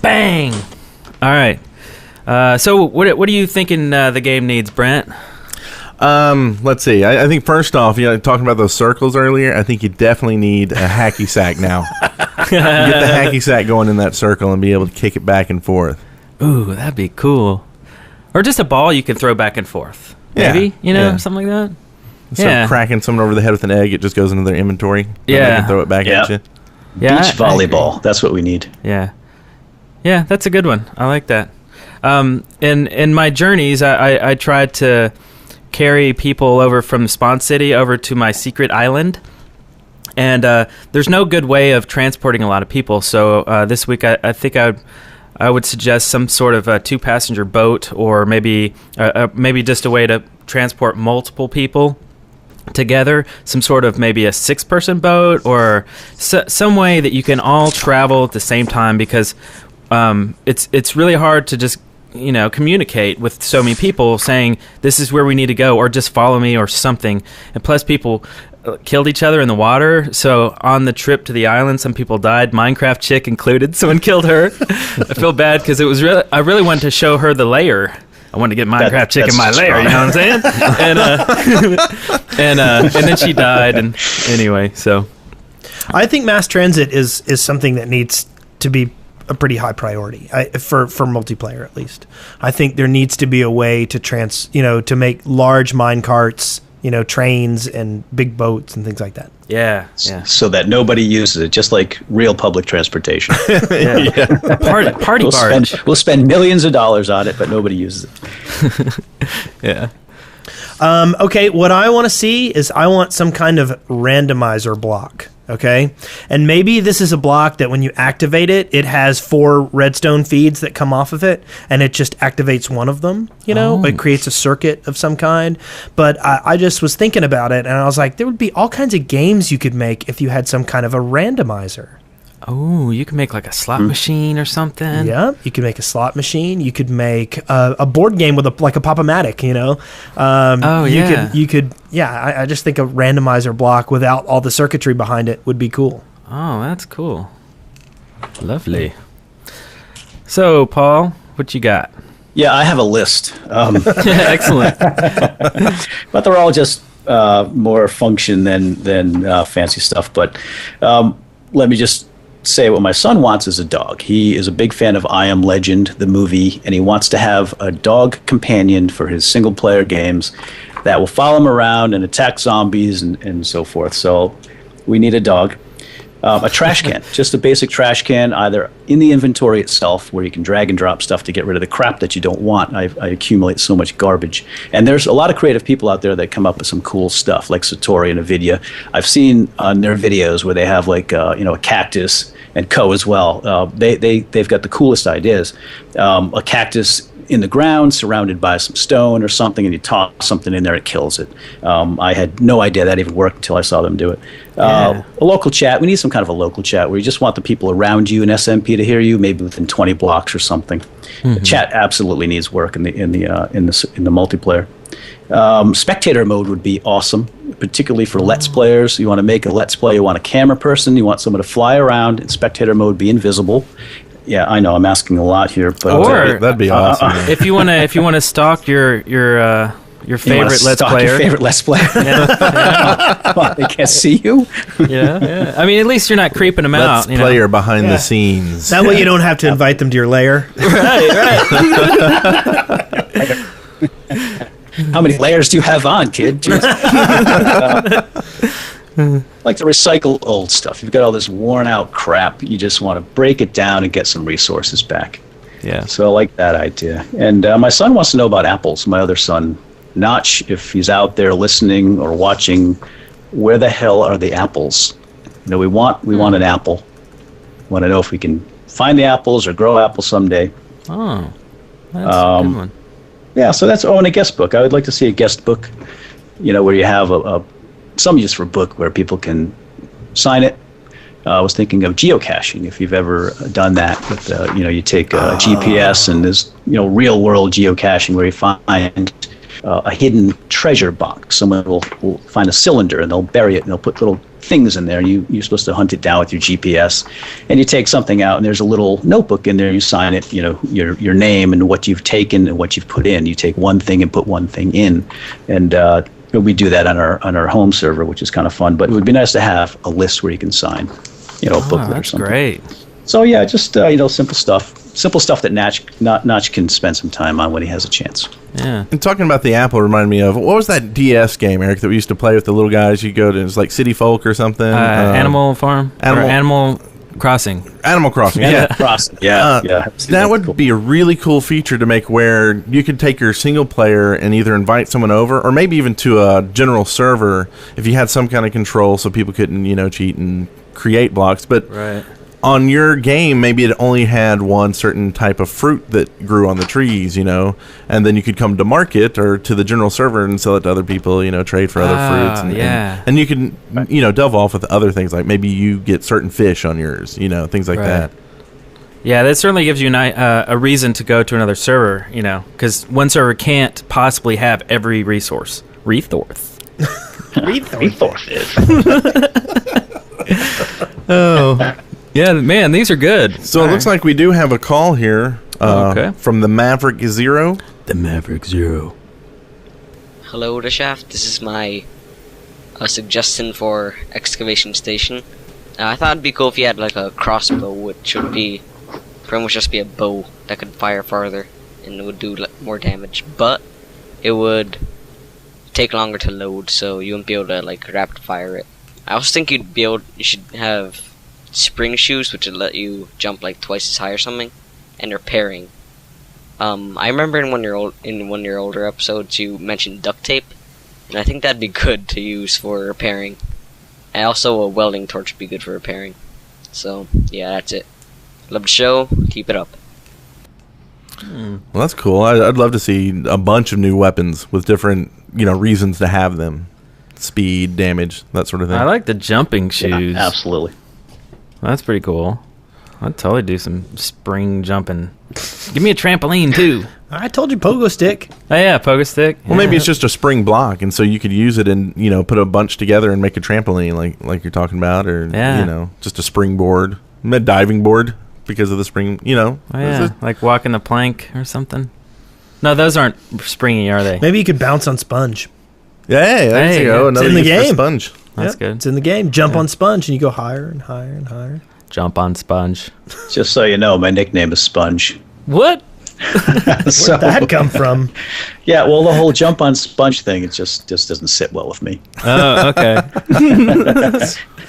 Bang! All right. So what are you thinking the game needs, Brent? Let's see. I think first off, talking about those circles earlier, I think you definitely need a hacky sack now. Get the hacky sack going in that circle and be able to kick it back and forth. Ooh, that'd be cool. Or just a ball you can throw back and forth. Maybe, something like that. Instead of cracking someone over the head with an egg, it just goes into their inventory. Yeah. They can throw it back at you. Yeah, beach volleyball. That's what we need. Yeah. Yeah, that's a good one. I like that. In my journeys, I tried to carry people over from the spawn city over to my secret island. And there's no good way of transporting a lot of people. So this week, I think I would suggest some sort of a 2-passenger boat, or maybe just a way to transport multiple people together. Some sort of maybe a 6-person boat, or some way that you can all travel at the same time, because it's really hard to just communicate with so many people saying this is where we need to go, or just follow me, or something. And plus, people killed each other in the water. So on the trip to the island, some people died, Minecraft chick included. Someone killed her. I feel bad because I really wanted to show her the lair. I wanted to get Minecraft chick in my lair. You know what I'm saying? And then she died. And anyway, so I think mass transit is something that needs to be a pretty high priority for multiplayer, at least. I think there needs to be a way to to make large mine carts, trains and big boats and things like that. Yeah. So that nobody uses it, just like real public transportation. Yeah. Party barge. We'll spend millions of dollars on it, but nobody uses it. Yeah. Okay, what I want to see is I want some kind of randomizer block. Okay, and maybe this is a block that when you activate it, it has 4 redstone feeds that come off of it, and it just activates one of them. It creates a circuit of some kind. But I just was thinking about it, and I was like, there would be all kinds of games you could make if you had some kind of a randomizer. Oh, you can make like a slot machine or something. Yeah, you could make a slot machine. You could make a board game with like a Pop-O-Matic, You could. Yeah, I just think a randomizer block without all the circuitry behind it would be cool. Oh, that's cool. Lovely. So, Paul, what you got? Yeah, I have a list. Excellent. But they're all just more function than fancy stuff. But let me just say what my son wants is a dog. He is a big fan of I Am Legend, the movie, and he wants to have a dog companion for his single-player games that will follow him around and attack zombies and so forth. So we need a dog. A trash can, just a basic trash can, either in the inventory itself where you can drag and drop stuff to get rid of the crap that you don't want. I accumulate so much garbage. And there's a lot of creative people out there that come up with some cool stuff, like Satori and Avidia. I've seen on their videos where they have like a cactus, and Co as well. They've got the coolest ideas. A cactus in the ground surrounded by some stone or something, and you toss something in there, it kills it. I had no idea that even worked until I saw them do it. A local chat. We need some kind of a local chat where you just want the people around you in SMP to hear you, maybe within 20 blocks or something. The chat absolutely needs work in the multiplayer. Spectator mode would be awesome, particularly for Let's Players. You want to make a Let's Play, you want a camera person, you want someone to fly around in spectator mode, be invisible. Yeah, I know I'm asking a lot here, but that'd be awesome. if you want to stalk your favorite Let's Player, your favorite Let's Player. Yeah. They can't see you. Yeah. I mean, at least you're not creeping them out. Let's Player behind the scenes. That way you don't have to invite them to your lair. Right. How many layers do you have on, kid? Like to recycle old stuff. You've got all this worn out crap. You just want to break it down and get some resources back. Yeah. So I like that idea. And my son wants to know about apples. My other son, Notch, if he's out there listening or watching, where the hell are the apples? We want an apple. Want to know if we can find the apples or grow apples someday. Oh, that's a good one. Yeah, so that's and a guest book. I would like to see a guest book, where you have some use for a book where people can sign it. I was thinking of geocaching. If you've ever done that, with you take a GPS and there's real world geocaching where you find a hidden treasure box. Someone will find a cylinder and they'll bury it and they'll put little things in there. And you're supposed to hunt it down with your GPS. And you take something out and there's a little notebook in there. You sign it, your name and what you've taken and what you've put in. You take one thing and put one thing in. And we do that on our home server, which is kind of fun. But it would be nice to have a list where you can sign, a booklet or something. Great. So yeah, just simple stuff. Simple stuff that Notch can spend some time on when he has a chance. Yeah. And talking about the apple reminded me of, what was that DS game, Eric, that we used to play with the little guys? You go to, it's like City Folk or something. Animal Farm? Animal Crossing. Animal Crossing, yeah. Crossing, yeah. That would be a really cool feature to make where you could take your single player and either invite someone over or maybe even to a general server if you had some kind of control so people couldn't, cheat and create blocks. But right. On your game, maybe it only had one certain type of fruit that grew on the trees, and then you could come to market or to the general server and sell it to other people, trade for other fruits. And you can, delve off with other things, like maybe you get certain fish on yours, things like that. Yeah, that certainly gives you a reason to go to another server, because one server can't possibly have every resource. Resource. Oh. Yeah, man, these are good. So it looks like we do have a call here from the Maverick Zero. The Maverick Zero. Hello, the Shaft. This is my suggestion for excavation station. I thought it'd be cool if you had like a crossbow, which would be pretty much just be a bow that could fire farther and it would do more damage, but it would take longer to load, so you wouldn't be able to like rapid fire it. I also think you should have spring shoes, which would let you jump like twice as high or something, and repairing. I remember in one of your older episodes you mentioned duct tape. And I think that'd be good to use for repairing. And also a welding torch would be good for repairing. So, yeah, that's it. Love the show. Keep it up. Well, that's cool. I'd love to see a bunch of new weapons with different, reasons to have them. Speed, damage, that sort of thing. I like the jumping shoes. Yeah, absolutely. That's pretty cool. I'd totally do some spring jumping. Give me a trampoline, too. I told you pogo stick. Oh, yeah, pogo stick. Well, maybe it's just a spring block, and so you could use it and, put a bunch together and make a trampoline like you're talking about, or, just a springboard. A diving board because of the spring, Oh, yeah, like walking the plank or something. No, those aren't springy, are they? Maybe you could bounce on sponge. Yeah, there you go. Another it's in the use for game. Sponge. That's good. It's in the game. Jump on sponge, and you go higher and higher and higher. Jump on sponge. Just so you know, my nickname is Sponge. What? So, Where'd that come from? yeah, well, the whole jump on sponge thing, it just doesn't sit well with me. Oh, okay.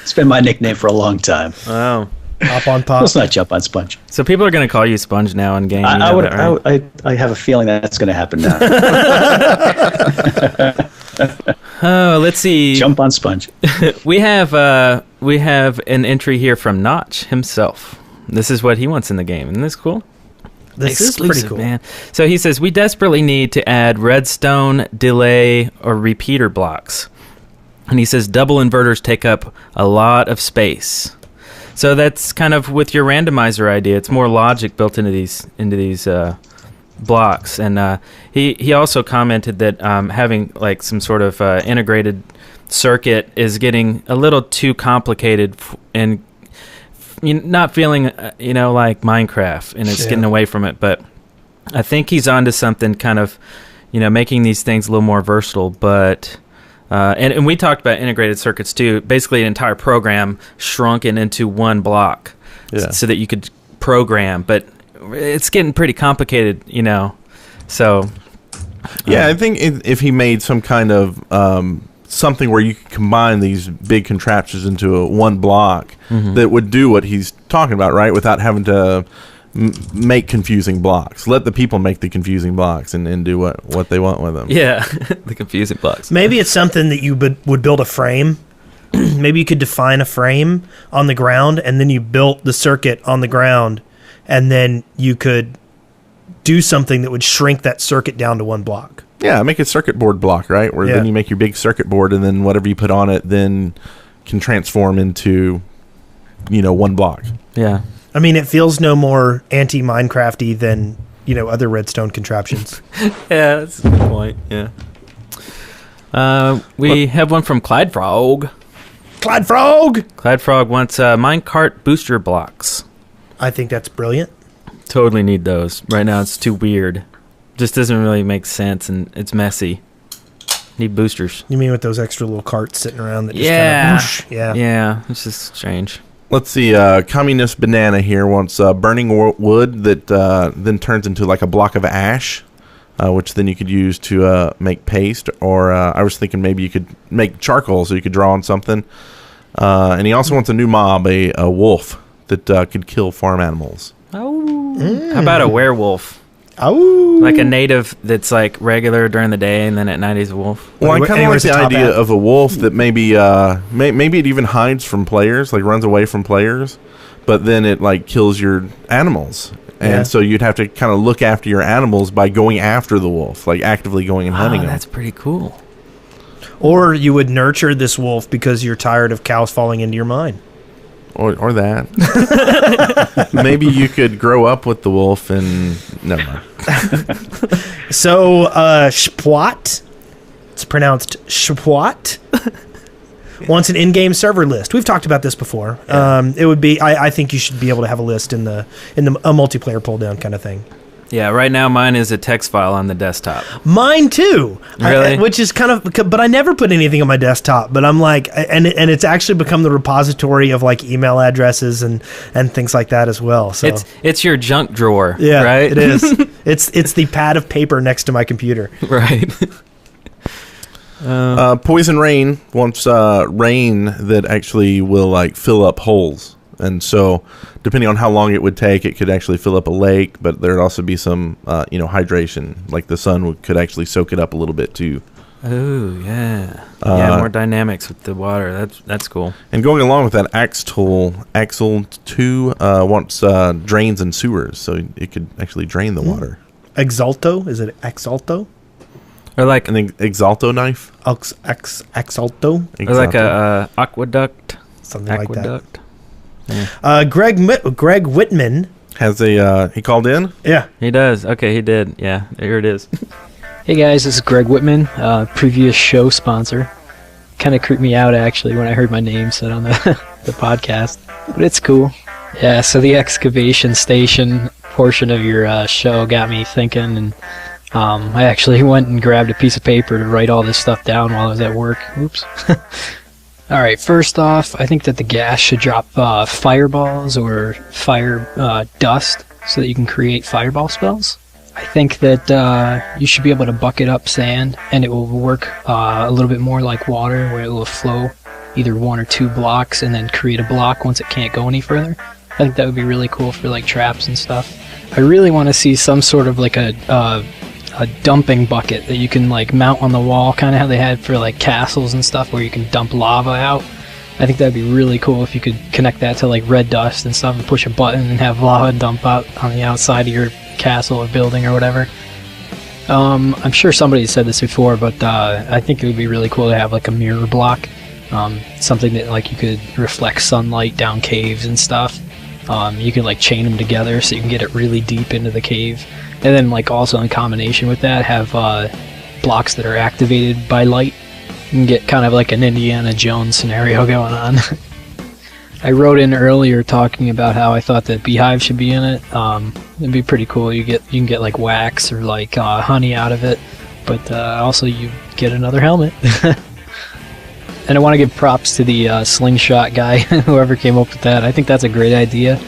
It's been my nickname for a long time. Oh. Hop on pop. Let's not jump on sponge. So people are going to call you Sponge now in game. I would. That, right? I have a feeling that's going to happen now. Oh, let's see. Jump on sponge. We have an entry here from Notch himself. This is what he wants in the game. Isn't this cool? This is pretty cool. Man. So he says, we desperately need to add redstone, delay, or repeater blocks. And he says double inverters take up a lot of space. So that's kind of with your randomizer idea. It's more logic built into these blocks. And he also commented that having like some sort of integrated circuit is getting a little too complicated and not feeling like Minecraft, and it's getting away from it. But I think he's onto something, kind of making these things a little more versatile. But and we talked about integrated circuits too, basically an entire program shrunken into one block, so that you could program. But it's getting pretty complicated, so yeah, I think if he made some kind of something where you could combine these big contraptions into one block that would do what he's talking about, right, without having to make confusing blocks. Let the people make the confusing blocks and do what they want with them. Yeah, the confusing blocks. Maybe it's something that you would build a frame. Maybe you could define a frame on the ground, and then you built the circuit on the ground, and then you could do something that would shrink that circuit down to one block. Yeah, make a circuit board block, right? Where then you make your big circuit board, and then whatever you put on it then can transform into, one block. Yeah. I mean, it feels no more anti-Minecrafty than, other redstone contraptions. Yeah, that's a good point. Yeah. We have one from Clyde Frog. Clyde Frog! Clyde Frog wants minecart booster blocks. I think that's brilliant. Totally need those. Right now it's too weird. Just doesn't really make sense, and it's messy. Need boosters. You mean with those extra little carts sitting around that just Yeah. kind of whoosh? Yeah. Yeah, it's just strange. Let's see. Communist Banana here wants burning wood that then turns into like a block of ash, which then you could use to make paste. Or I was thinking maybe you could make charcoal so you could draw on something. And he also wants a new mob, a wolf that could kill farm animals. Oh. How about a werewolf? Oh. Like a native that's like regular during the day, and then at night he's a wolf. Well, I kind of like wears the a top idea hat. of a wolf that maybe maybe it even hides from players, like runs away from players, but then it like kills your animals. And so you'd have to kind of look after your animals by going after the wolf, like actively going and hunting them. That's pretty cool. Or you would nurture this wolf because you're tired of cows falling into your mine. Or that. Maybe you could grow up with the wolf and... Never mind. So, Shpwat, it's pronounced Shpwat, wants an in-game server list. We've talked about this before. It would be... I think you should be able to have a list in a multiplayer pull-down kind of thing. Yeah, right now mine is a text file on the desktop. Mine too, Really? which is kind of, but I never put anything on my desktop. But I'm like, and it's actually become the repository of like email addresses and things like that as well. So It's your junk drawer, yeah, right? it is. It's the pad of paper next to my computer. Right. Poison Rain wants rain that actually will like fill up holes. And so, depending on how long it would take, it could actually fill up a lake. But there'd also be some, hydration. Like the sun could actually soak it up a little bit too. Oh, yeah. Yeah, more dynamics with the water. That's cool. And going along with that, Axle 2 wants drains and sewers, so it could actually drain the water. Exalto? Is it Exalto? Or like An Exalto knife? Exalto? or like a aqueduct. Something like that. Yeah. Greg Whitman. Has he called in? Yeah. He does. Okay, he did. Yeah, here it is. Hey guys, this is Greg Whitman, previous show sponsor. Kind of creeped me out actually when I heard my name said on the, the podcast, but it's cool. Yeah, so the excavation station portion of your show got me thinking, and I actually went and grabbed a piece of paper to write all this stuff down while I was at work. Oops. Alright, first off, I think that the gas should drop fireballs or fire dust so that you can create fireball spells. I think that you should be able to bucket up sand and it will work a little bit more like water, where it will flow either 1 or 2 blocks and then create a block once it can't go any further. I think that would be really cool for like traps and stuff. I really want to see some sort of like a dumping bucket that you can like mount on the wall, kind of how they had for like castles and stuff, where you can dump lava out. I think that'd be really cool if you could connect that to like red dust and stuff and push a button and have lava dump out on the outside of your castle or building or whatever. I'm sure somebody said this before, but I think it would be really cool to have like a mirror block, something that like you could reflect sunlight down caves and stuff. You can like chain them together so you can get it really deep into the cave, and then like also in combination with that have blocks that are activated by light. You can get kind of like an Indiana Jones scenario going on. I wrote in earlier talking about how I thought that beehive should be in it. It'd be pretty cool. You can get like wax or like honey out of it, but also you get another helmet. And I want to give props to the slingshot guy, whoever came up with that. I think that's a great idea.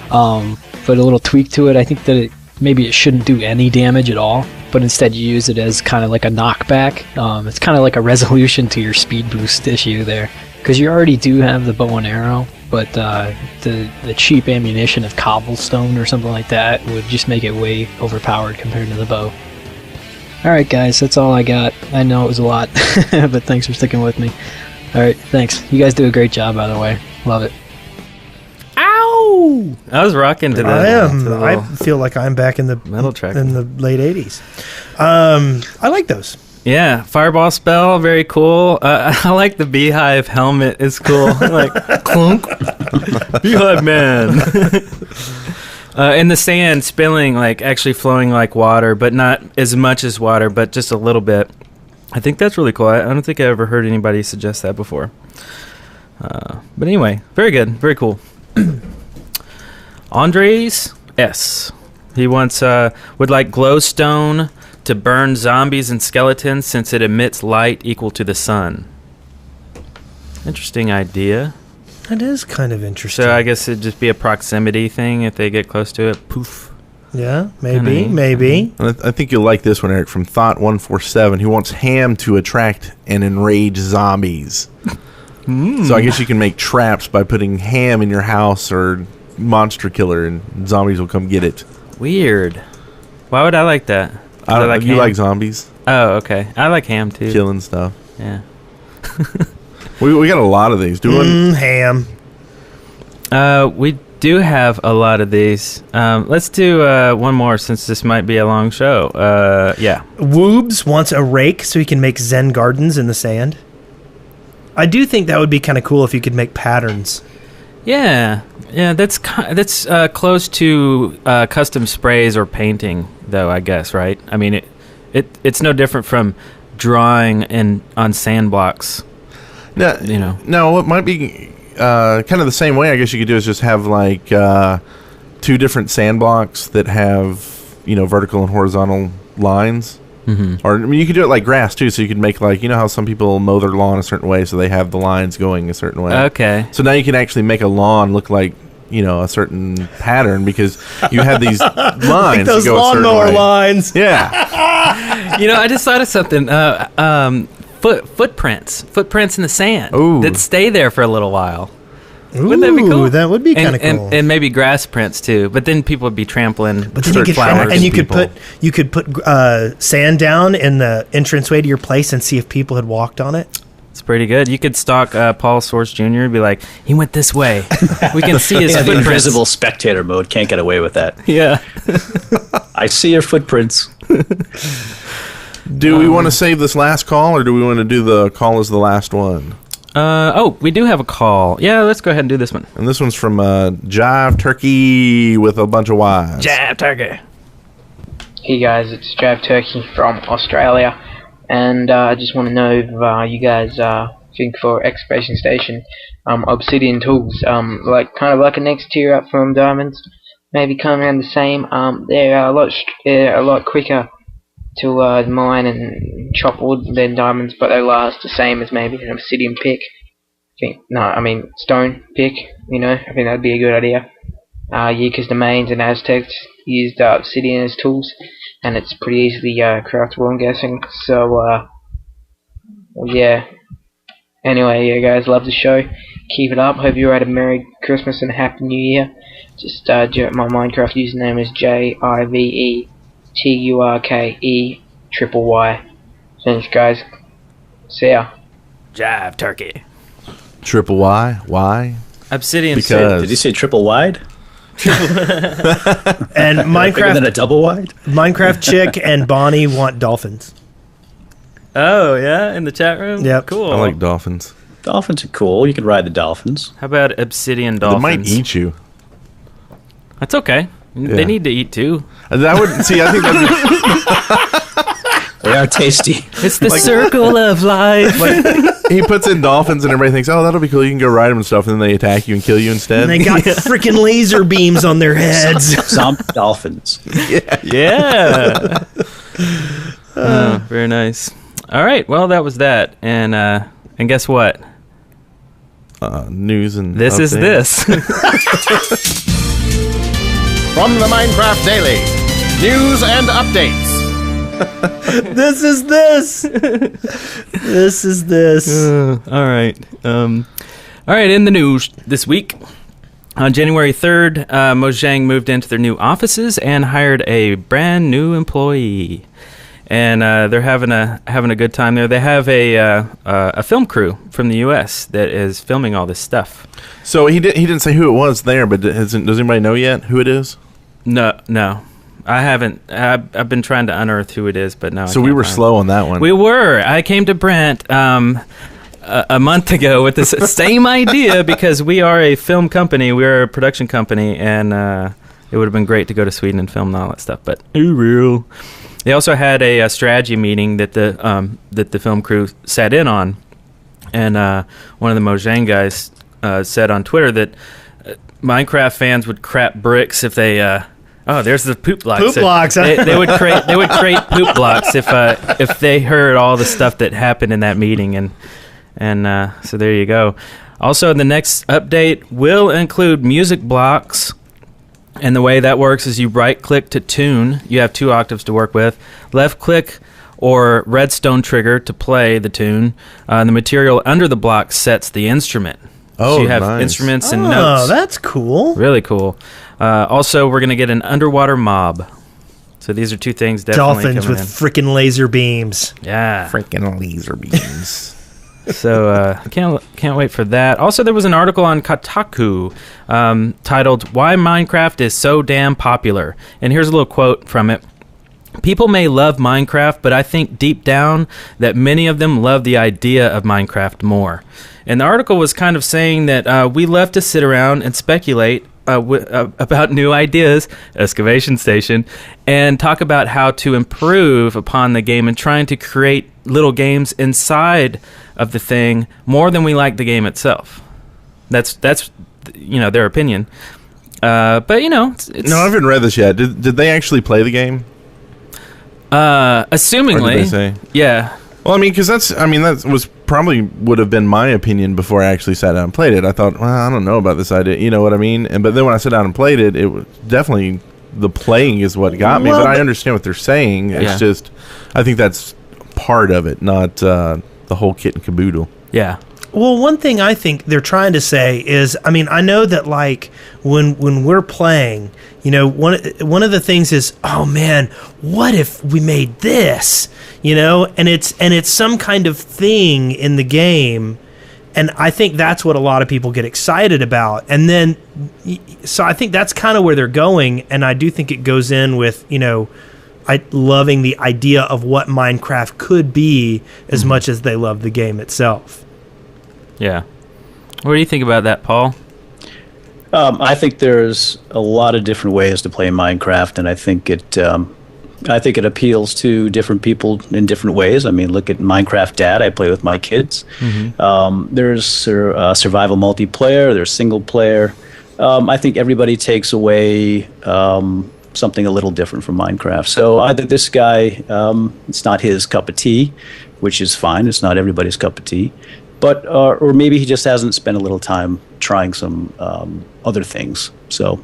But a little tweak to it, I think that maybe it shouldn't do any damage at all, but instead you use it as kind of like a knockback. It's kind of like a resolution to your speed boost issue there, because you already do have the bow and arrow, but the cheap ammunition of cobblestone or something like that would just make it way overpowered compared to the bow. Alright guys, that's all I got. I know it was a lot, but thanks for sticking with me. Alright, thanks. You guys do a great job, by the way. Love it. Ow! I was rocking to that. I am. I feel like I'm back in the metal track in the late 80s. I like those. Yeah, fireball spell, very cool. I like the beehive helmet. It's cool. Like clunk, beehive man. And the sand spilling, like actually flowing like water, but not as much as water, but just a little bit. I think that's really cool. I don't think I ever heard anybody suggest that before. But anyway, very good, very cool. Andres S. He wants would like glowstone to burn zombies and skeletons since it emits light equal to the sun. Interesting idea. That is kind of interesting. So I guess it'd just be a proximity thing if they get close to it. Poof. Yeah, maybe. I think you'll like this one, Eric, from Thought147, who wants ham to attract and enrage zombies. So I guess you can make traps by putting ham in your house or monster killer, and zombies will come get it. Weird. Why would I like that? I like you ham? like zombies? Oh, okay. I like ham too. Killing stuff. Yeah. We got a lot of these. Ham. We do have a lot of these. Let's do one more since this might be a long show. Yeah. Woobs wants a rake so he can make Zen gardens in the sand. I do think that would be kind of cool if you could make patterns. Yeah. Yeah, that's close to custom sprays or painting, though, I guess, right? I mean, it's no different from drawing on sand blocks. No, No, it might be kind of the same way. I guess you could do is just have like 2 different sand blocks that have vertical and horizontal lines. Mm-hmm. Or I mean, you could do it like grass too. So you could make like how some people mow their lawn a certain way, so they have the lines going a certain way. Okay. So now you can actually make a lawn look like a certain pattern because you have these lines like those that go lawnmower lines. Yeah. I just thought of something. Footprints in the sand that stay there for a little while. Wouldn't that be cool? That would be kind of cool. And maybe grass prints too. But then people would be trampling. But then you could put sand down in the entranceway to your place and see if people had walked on it. It's pretty good. You could stalk Paul Soares Jr. and be like, he went this way. We can see his the footprints. invisible spectator mode can't get away with that. Yeah. I see your footprints. Do we want to save this last call, or do we want to do the call as the last one? We do have a call. Yeah, let's go ahead and do this one. And this one's from Jive Turkey with a bunch of Y's. Jive Turkey. Hey guys, it's Jive Turkey from Australia, and I just want to know if you guys think for Excavation Station obsidian tools, like kind of like a next tier up from diamonds, maybe come around the same. They're a lot quicker to mine and chop wood than diamonds, but they last the same as maybe an obsidian pick. Stone pick. I think that'd be a good idea. Because the Mayans and Aztecs used obsidian as tools, and it's pretty easily craftable, I'm guessing. So, yeah. Anyway, yeah, guys, love the show. Keep it up. Hope you had a Merry Christmas and a Happy New Year. Just my Minecraft username is JIVETURKE_Y. Thanks, guys. See ya. Jive Turkey. Triple Y? Why? Obsidian. Because. Did you say triple wide? And Bigger than a double wide? Minecraft Chick and Bonnie want dolphins. Oh, yeah? In the chat room? Yep. Cool. I like dolphins. Dolphins are cool. You can ride the dolphins. How about obsidian dolphins? They might eat you. That's okay. Yeah. They need to eat too. That would see. I think that'd They are tasty. It's the circle of life. he puts in dolphins, and everybody thinks, "Oh, that'll be cool. You can go ride them and stuff." And then they attack you and kill you instead. And they got freaking laser beams on their heads. Zombie dolphins. Yeah. Very nice. All right. Well, that was that. And guess what? News and this is this. From the Minecraft Daily, news and updates. This is this. This is this. All right. All right. In the news this week, on January 3rd, Mojang moved into their new offices and hired a brand new employee. And they're having a good time there. They have a film crew from the U.S. that is filming all this stuff. So he didn't say who it was there, but does anybody know yet who it is? No, I haven't. I've been trying to unearth who it is, but no. So we were slow on that one. We were. I came to Brent a month ago with this same idea because we are a film company. We're a production company, and it would have been great to go to Sweden and film all that stuff. But real. They also had a strategy meeting that the film crew sat in on, and one of the Mojang guys said on Twitter that Minecraft fans would crap bricks if they. There's the poop blocks. Poop blocks. They would create poop blocks if they heard all the stuff that happened in that meeting, and so there you go. Also, the next update will include music blocks. And the way that works is you right-click to tune. You have 2 octaves to work with. Left-click or redstone trigger to play the tune. The material under the block sets the instrument. Oh, so you have nice. instruments and notes. Oh, that's cool. Really cool. Also, we're going to get an underwater mob. So these are 2 things definitely Dolphins coming with in. freaking laser beams. Yeah. Freaking laser beams. So can't wait for that. Also, there was an article on Kotaku titled "Why Minecraft is So Damn Popular," and here's a little quote from it. People may love Minecraft, but I think deep down that many of them love the idea of Minecraft more. And the article was kind of saying that we love to sit around and speculate about new ideas, Excavation Station, and talk about how to improve upon the game and trying to create little games inside of the thing more than we like the game itself. That's their opinion. But it's No, I haven't read this yet. Did they actually play the game? Assumingly, Or did they say? Yeah. Well, because that was probably would have been my opinion before I actually sat down and played it. I thought, well, I don't know about this idea. You know what I mean? But then when I sat down and played it, it was definitely the playing is what got me. But I understand what they're saying. It's just, I think that's part of it, not the whole kit and caboodle. Yeah. Well, one thing I think they're trying to say is, I mean, I know that like when we're playing, you know, one of the things is, oh man, what if we made this, you know, and it's some kind of thing in the game, and I think that's what a lot of people get excited about, and then so I think that's kind of where they're going, and I do think it goes in with, you know, loving the idea of what Minecraft could be as much as they love the game itself. Yeah. What do you think about that, Paul? I think there's a lot of different ways to play Minecraft, and I think it appeals to different people in different ways. I mean, look at Minecraft Dad. I play with my kids. There's survival multiplayer. There's single player. I think everybody takes away something a little different from Minecraft. So either this guy, it's not his cup of tea, which is fine. It's not everybody's cup of tea. But or maybe he just hasn't spent a little time trying some other things. So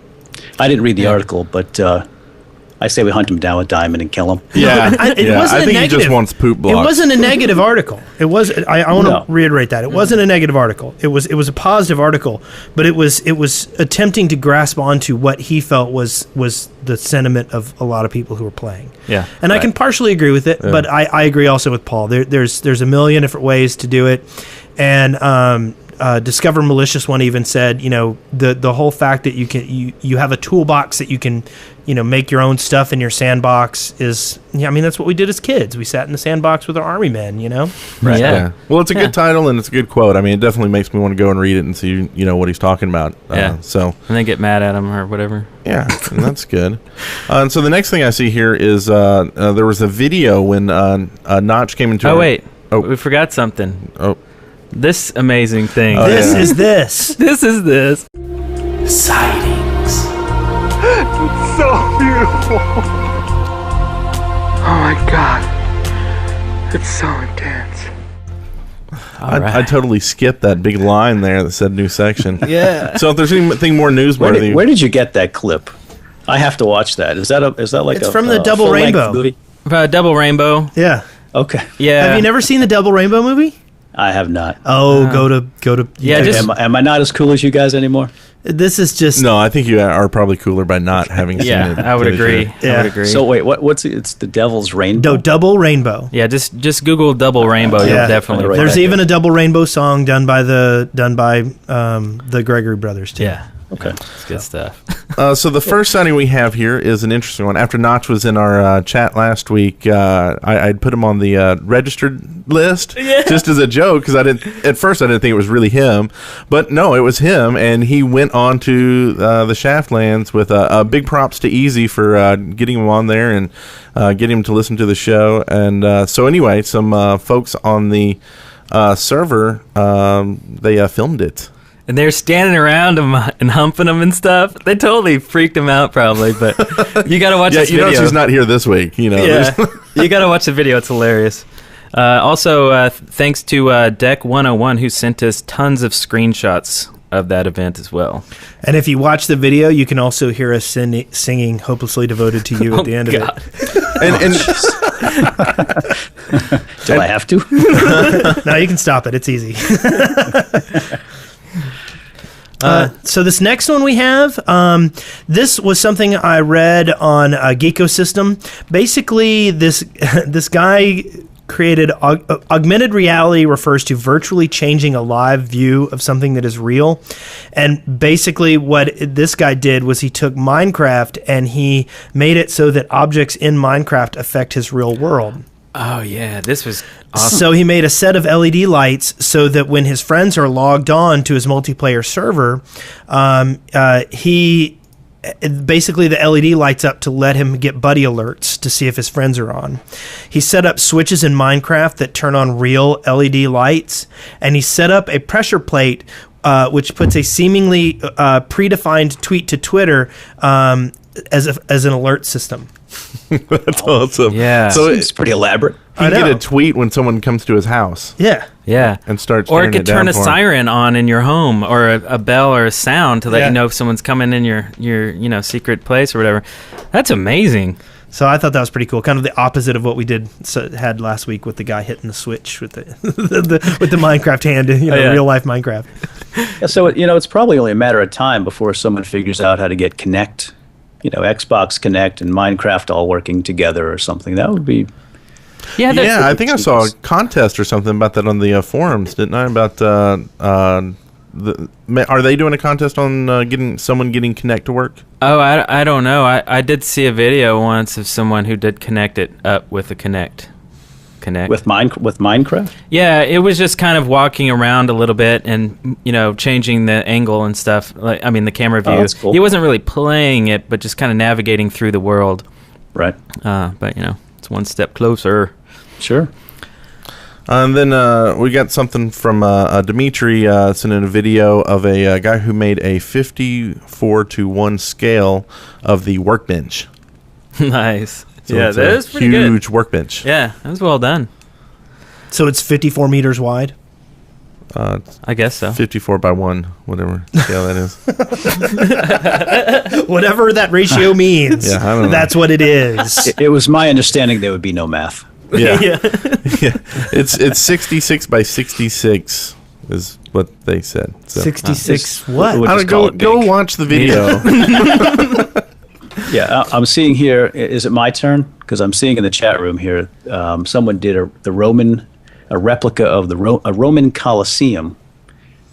I didn't read the article, but I say we hunt him down with Diamond and kill him. Yeah, it wasn't I think he just wants poop blocks. It wasn't a negative article. It was. I want to reiterate that it wasn't a negative article. It was a positive article, but it was attempting to grasp onto what he felt was the sentiment of a lot of people who were playing. Yeah, and I can partially agree with it, but I agree also with Paul. There's a million different ways to do it, and Discover Malicious One even said, you know, the whole fact that you have a toolbox that you can, you know, make your own stuff in your sandbox is, I mean, that's what we did as kids. We sat in the sandbox with our army men, you know? Right. Yeah. Well, it's a good title and it's a good quote. I mean, it definitely makes me want to go and read it and see, you know, what he's talking about. So and then get mad at him or whatever. Yeah, and that's good. And so the next thing I see here is there was a video when Notch came into. We forgot something. Oh. This amazing thing. This is this. This is this. Sightings. It's so beautiful. Oh my god. It's so intense. I totally skipped that big line there that said new section. Yeah. So if there's anything more newsworthy, Where did you get that clip? I have to watch that. Is that like it's from the Double Rainbow movie? Double Rainbow. Yeah. Okay. Yeah. Have you never seen the Double Rainbow movie? I have not. Oh, go to. Yeah. Am I not as cool as you guys anymore? This is just. No, I think you are probably cooler by not having seen it. I would agree. Yeah. I would agree. So wait, what's it? It's the Devil's Rainbow. No, Double Rainbow. Yeah, just Google Double Rainbow. You'll definitely. Right. There's even a Double Rainbow song done by the Gregory brothers too. Yeah. Okay. It's good stuff. So the first sighting we have here is an interesting one. After Notch was in our chat last week, I'd put him on the registered list just as a joke because at first I didn't think it was really him, but no, it was him, and he went on to the Shaftlands with big props to Easy for getting him on there and getting him to listen to the show. And so anyway, some folks on the server they filmed it. And they're standing around him and humping him and stuff. They totally freaked him out, probably. But you got to watch this video. You know he's not here this week. You know. Yeah. You got to watch the video. It's hilarious. Also, thanks to Deck 101, who sent us tons of screenshots of that event as well. And if you watch the video, you can also hear us singing "Hopelessly Devoted to You" at the end of it. Do I have to? No, you can stop it. It's easy. So this next one we have, this was something I read on Geekosystem. Basically, this guy created augmented reality refers to virtually changing a live view of something that is real. And basically what this guy did was he took Minecraft and he made it so that objects in Minecraft affect his real world. Oh, yeah. This was awesome. So he made a set of LED lights so that when his friends are logged on to his multiplayer server, basically the LED lights up to let him get buddy alerts to see if his friends are on. He set up switches in Minecraft that turn on real LED lights, and he set up a pressure plate which puts a seemingly predefined tweet to Twitter as an alert system. That's awesome. Yeah. So it's pretty elaborate. You get a tweet when someone comes to his house. Yeah. Yeah. And starts or it could turn a for him. siren on in your home or a bell or a sound to let you know if someone's coming in your secret place or whatever. That's amazing. So I thought that was pretty cool. Kind of the opposite of what we had last week with the guy hitting the switch with the with the Minecraft hand, real life Minecraft. Yeah, so it's probably only a matter of time before someone figures out how to get Kinect, Xbox Kinect and Minecraft all working together or something. That would be. Yeah, I think I saw a contest or something about that on the forums, didn't I? About are they doing a contest on getting Kinect to work? Oh, I don't know. I did see a video once of someone who did connect it up with a Kinect. With Minecraft? Yeah, it was just kind of walking around a little bit and changing the angle and stuff. The camera view. Oh, that's cool. He wasn't really playing it, but just kind of navigating through the world. Right. But it's one step closer. Sure. And then we got something from Dimitri sent in a video of a guy who made a 54:1 scale of the workbench. Nice. So yeah, that is pretty good. Huge workbench. Yeah, that was well done. So it's 54 meters wide? I guess so. 54 by 1, whatever scale that is. Whatever that ratio means. Yeah, I don't know. That's what it is. It was my understanding there would be no math. Yeah. Yeah. It's 66 by 66 is what they said. So, 66 what? I don't go watch the video. Yeah, I'm seeing here. Is it my turn? Because I'm seeing in the chat room here, someone did a replica of a Roman Colosseum.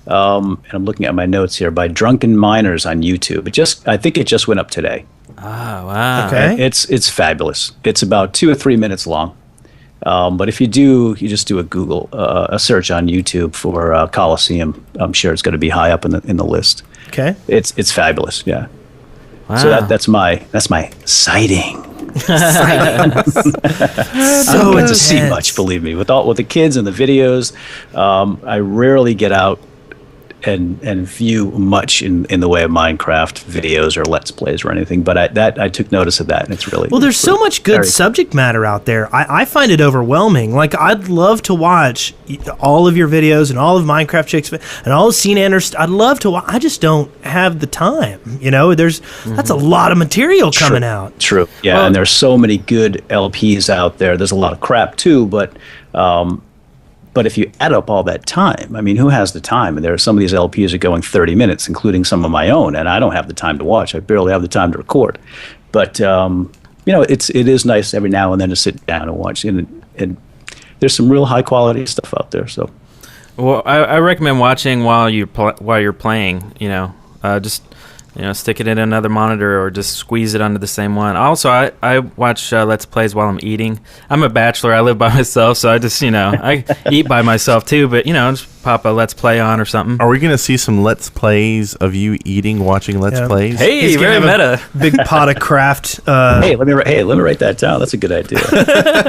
And I'm looking at my notes here by Drunken Miners on YouTube. I think it just went up today. Oh, wow. Okay. It's fabulous. It's about 2 or 3 minutes long. But if you just do a search on YouTube for Colosseum. I'm sure it's going to be high up in the list. Okay. It's fabulous. Yeah. Wow. So that's my sighting. So I don't get to see much, believe me. With the kids and the videos, I rarely get out and view much in the way of Minecraft videos or Let's Plays or anything. But I took notice of that, and it's really there's so much good subject matter out there. I find it overwhelming. Like, I'd love to watch all of your videos and all of Minecraft Chicks and all of Scene Anders. I'd love to watch. I just don't have the time. That's a lot of material coming out. True. Yeah, and there's so many good LPs out there. There's a lot of crap too, but if you add up all that time, who has the time? And there are some of these LPs are going 30 minutes, including some of my own, and I don't have the time to watch. I barely have the time to record. But it is nice every now and then to sit down and watch. And there's some real high quality stuff out there. So, well, I recommend watching while you're playing. Just stick it in another monitor or just squeeze it onto the same one. Also, I watch Let's Plays while I'm eating. I'm a bachelor. I live by myself, so I just, I eat by myself too, but, just pop a Let's Play on or something. Are we going to see some Let's Plays of you watching Let's Plays? Hey, he's very meta. Big pot of Kraft. Hey, let me write that down. That's a good idea.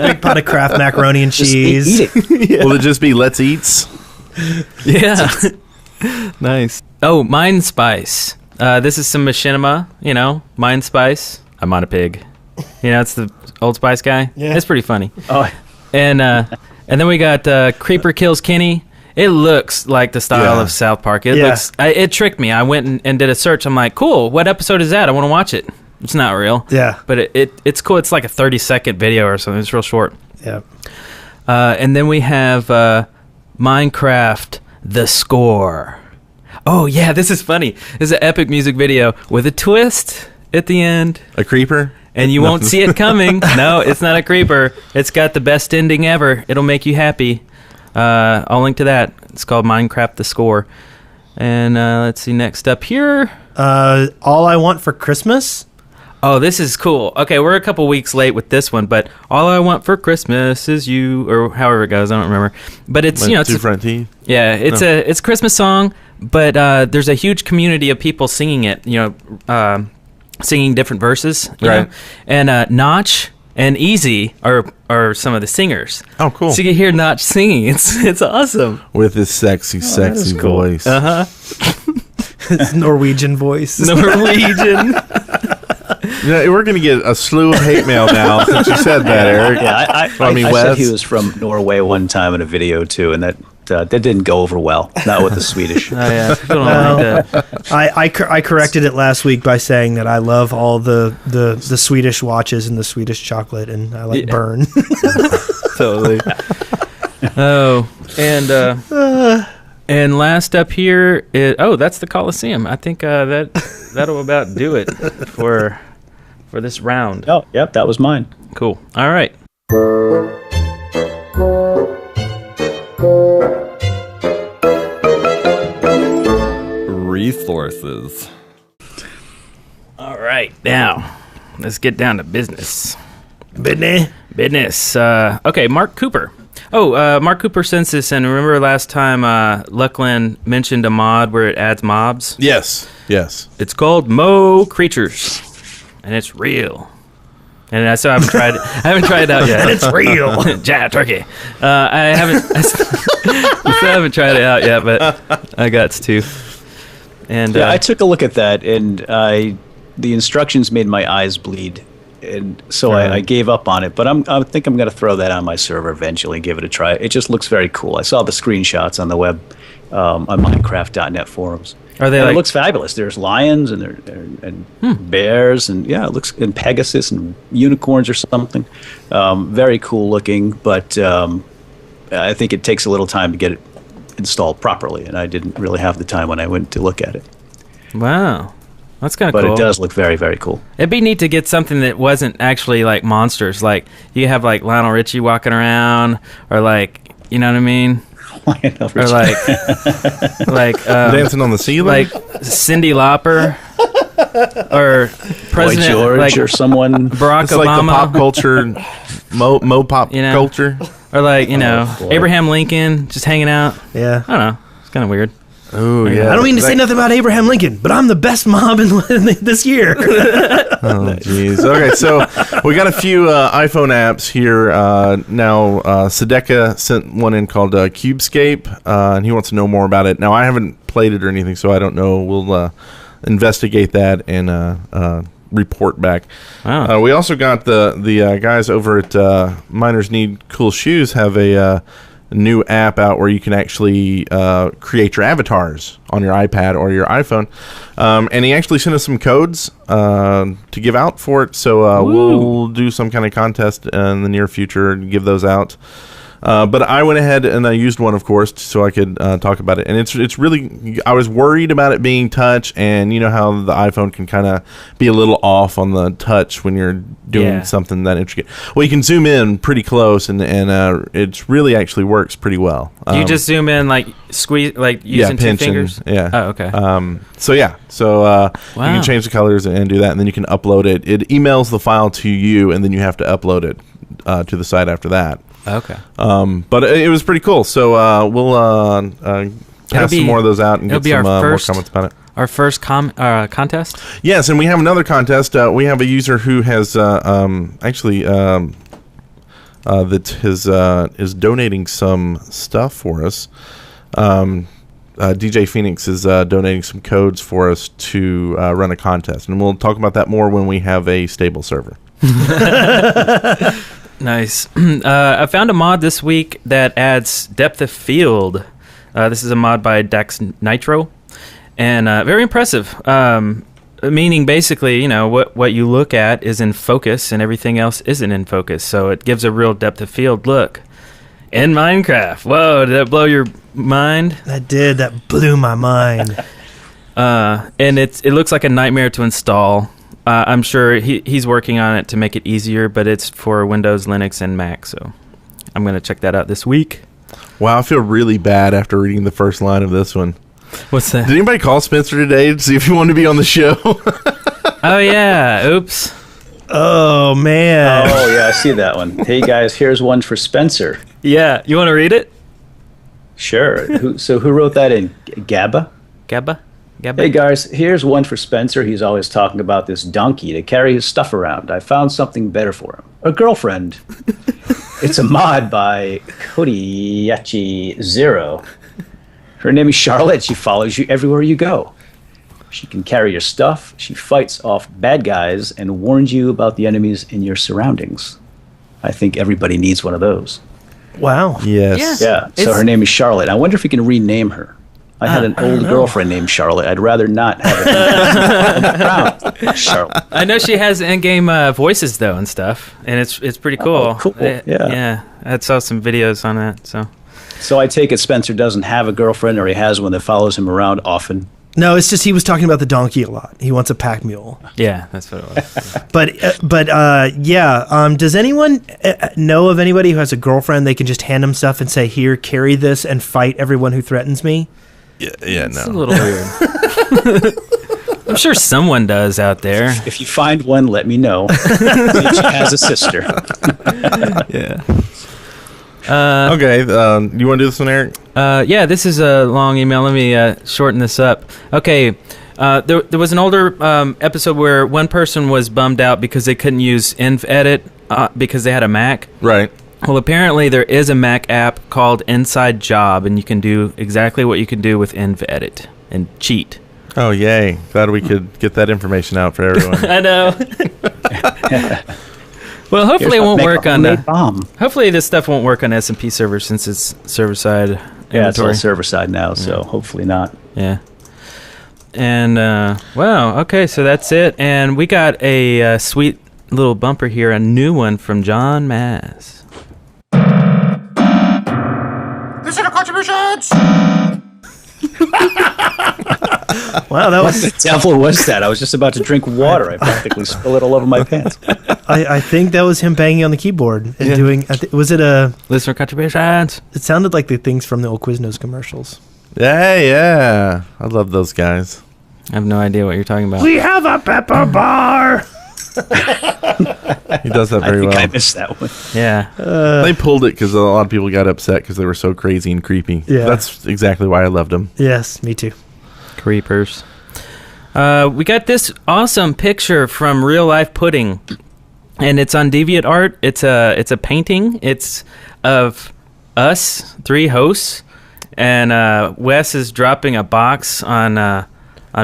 Big pot of Kraft macaroni and cheese. Eat it. Yeah. Will it just be Let's Eats? Yeah. Nice. Oh, Mind Spice. This is some machinima, Mind Spice. I'm on a pig. It's the Old Spice guy. Yeah. It's pretty funny. Oh. And then we got Creeper Kills Kenny. It looks like the style of South Park. It tricked me. I went and did a search. I'm like, cool, what episode is that? I want to watch it. It's not real. Yeah. But it's cool. It's like a 30-second video or something. It's real short. Yeah. And then we have Minecraft The Score. Oh, yeah, this is funny. This is an epic music video with a twist at the end. A creeper? And you won't see it coming. No, it's not a creeper. It's got the best ending ever. It'll make you happy. I'll link to that. It's called Minecraft The Score. And let's see, next up here. All I Want for Christmas? Oh, this is cool. Okay, we're a couple weeks late with this one, but All I Want for Christmas is You, or however it goes, I don't remember. But it's, it's two front teeth. Yeah, it's a Christmas song, but there's a huge community of people singing it, singing different verses. You know? And Notch and Easy are some of the singers. Oh, cool. So you can hear Notch singing. It's awesome. With his sexy voice. Uh-huh. His Norwegian voice. Norwegian. Yeah, we're going to get a slew of hate mail now since you said that, Eric. Yeah, I said he was from Norway one time in a video too, and that didn't go over well. Not with the Swedish. Oh yeah, people don't like that. I corrected it last week by saying that I love all the Swedish watches and the Swedish chocolate, and I like Burn. Totally. Oh, and last up here is that's the Coliseum. I think that'll about do it for this round. Oh, yep, that was mine. Cool. All right. Resources. All right, now let's get down to business. Business. Okay, Mark Cooper. Mark Cooper sends this in. Remember last time Luckland mentioned a mod where it adds mobs? Yes. It's called Mo Creatures, and it's real. And I still haven't tried it. I haven't tried it out yet. It's real. Ja, turkey. I still haven't tried it out yet, but I got to. And I took a look at that, and the instructions made my eyes bleed, and so I gave up on it. But I think I'm going to throw that on my server eventually, give it a try. It just looks very cool. I saw the screenshots on the web on Minecraft.net forums. Are they? And it looks fabulous. There's lions and bears, and it looks, and Pegasus and unicorns or something. Very cool looking, but I think it takes a little time to get it installed properly, and I didn't really have the time when I went to look at it. Wow, that's kind of cool. But it does look very, very cool. It'd be neat to get something that wasn't actually like monsters. Like you have like Lionel Richie walking around, or like, you know what I mean? Lionel Richie. Or like Dancing on the ceiling, like Cindy Lauper, or President Boy George, or someone. Barack it's Obama, like the pop culture, mo pop culture, or like Abraham Lincoln just hanging out. Yeah, I don't know. It's kind of weird. Oh yeah. I don't mean to say nothing about Abraham Lincoln, but I'm the best mob in this year. Oh, jeez. Okay, so we got a few iPhone apps here now. Sedeka sent one in called Cubescape, and he wants to know more about it. Now, I haven't played it or anything, so I don't know. We'll investigate that and report back. Wow. We also got the guys over at Miners Need Cool Shoes have a new app out where you can actually create your avatars on your iPad or your iPhone, and he actually sent us some codes to give out for it, so we'll do some kind of contest in the near future and give those out. But I went ahead and I used one, of course, so I could talk about it. And it's really, I was worried about it being touch, and you know how the iPhone can kind of be a little off on the touch when you're doing something that intricate. Well, you can zoom in pretty close, and it really actually works pretty well. You just zoom in, like squeeze, like using two fingers? Oh, okay. So you can change the colors and do that, and then you can upload it. It emails the file to you, and then you have to upload it to the site after that. Okay. But it was pretty cool. So we'll pass some more of those out and get some more comments about it. Our first contest? Yes, and we have another contest. We have a user who has actually that is donating some stuff for us. DJ Phoenix is donating some codes for us to run a contest, and we'll talk about that more when we have a stable server. Nice. I found a mod this week that adds depth of field. This is a mod by Dax Nitro, and very impressive. Meaning, basically, you know, what you look at is in focus, and everything else isn't in focus. So it gives a real depth of field look in Minecraft. Whoa! Did that blow your mind? That did. That blew my mind. And it looks like a nightmare to install. I'm sure he's working on it to make it easier, but it's for Windows, Linux, and Mac, so I'm going to check that out this week. Wow, I feel really bad after reading the first line of this one. What's that? Did anybody call Spencer today to see if he wanted to be on the show? Oh, yeah. Oops. Oh, man. Oh, yeah, I see that one. Hey, guys, here's one for Spencer. Yeah. You want to read it? Sure. Who wrote that in? Gabba? Gabba? Hey guys, here's one for Spencer. He's always talking about this donkey to carry his stuff around. I found something better for him. A girlfriend. It's a mod by Kodiyachi0. Her name is Charlotte. She follows you everywhere you go. She can carry your stuff. She fights off bad guys and warns you about the enemies in your surroundings. I think everybody needs one of those. Wow. Yes. Yeah. So her name is Charlotte. I wonder if we can rename her. I had an old girlfriend named Charlotte. I'd rather not have it. Charlotte. I know she has in-game voices though and stuff, and it's pretty cool. Oh, cool. Yeah. I saw some videos on that. So I take it Spencer doesn't have a girlfriend, or he has one that follows him around often. No, it's just he was talking about the donkey a lot. He wants a pack mule. Yeah, that's what it was. Does anyone know of anybody who has a girlfriend they can just hand them stuff and say, "Here, carry this and fight everyone who threatens me"? Yeah, It's a little weird. I'm sure someone does out there. If you find one, let me know. Maybe she has a sister. Yeah. Okay, you want to do this one, Eric? Yeah, this is a long email. Let me shorten this up. Okay, there was an older episode where one person was bummed out because they couldn't use InvEdit because they had a Mac. Right. Well, apparently there is a Mac app called Inside Job, and you can do exactly what you can do with InvEdit and cheat. Oh, yay. Glad we could get that information out for everyone. I know. Well, hopefully it won't work on hopefully this stuff won't work on S&P servers since it's server-side inventory. Yeah, it's all server-side now, so hopefully not. Yeah. And, wow, okay, so that's it. And we got a sweet little bumper here, a new one from John Mass. Listener contributions! Wow, that was... What the devil was that? I was just about to drink water. I practically spilled it all over my pants. I think that was him banging on the keyboard and doing... was it a... Listener contributions? It sounded like the things from the old Quiznos commercials. Yeah. I love those guys. I have no idea what you're talking about. We have a pepper bar! He does that very well. I missed that one. Yeah. They pulled it because a lot of people got upset because they were so crazy and creepy. Yeah. That's exactly why I loved them. Yes, me too. Creepers. We got this awesome picture from Real Life Pudding, and it's on DeviantArt. It's a painting. It's of us, 3 hosts, and Wes is dropping a box on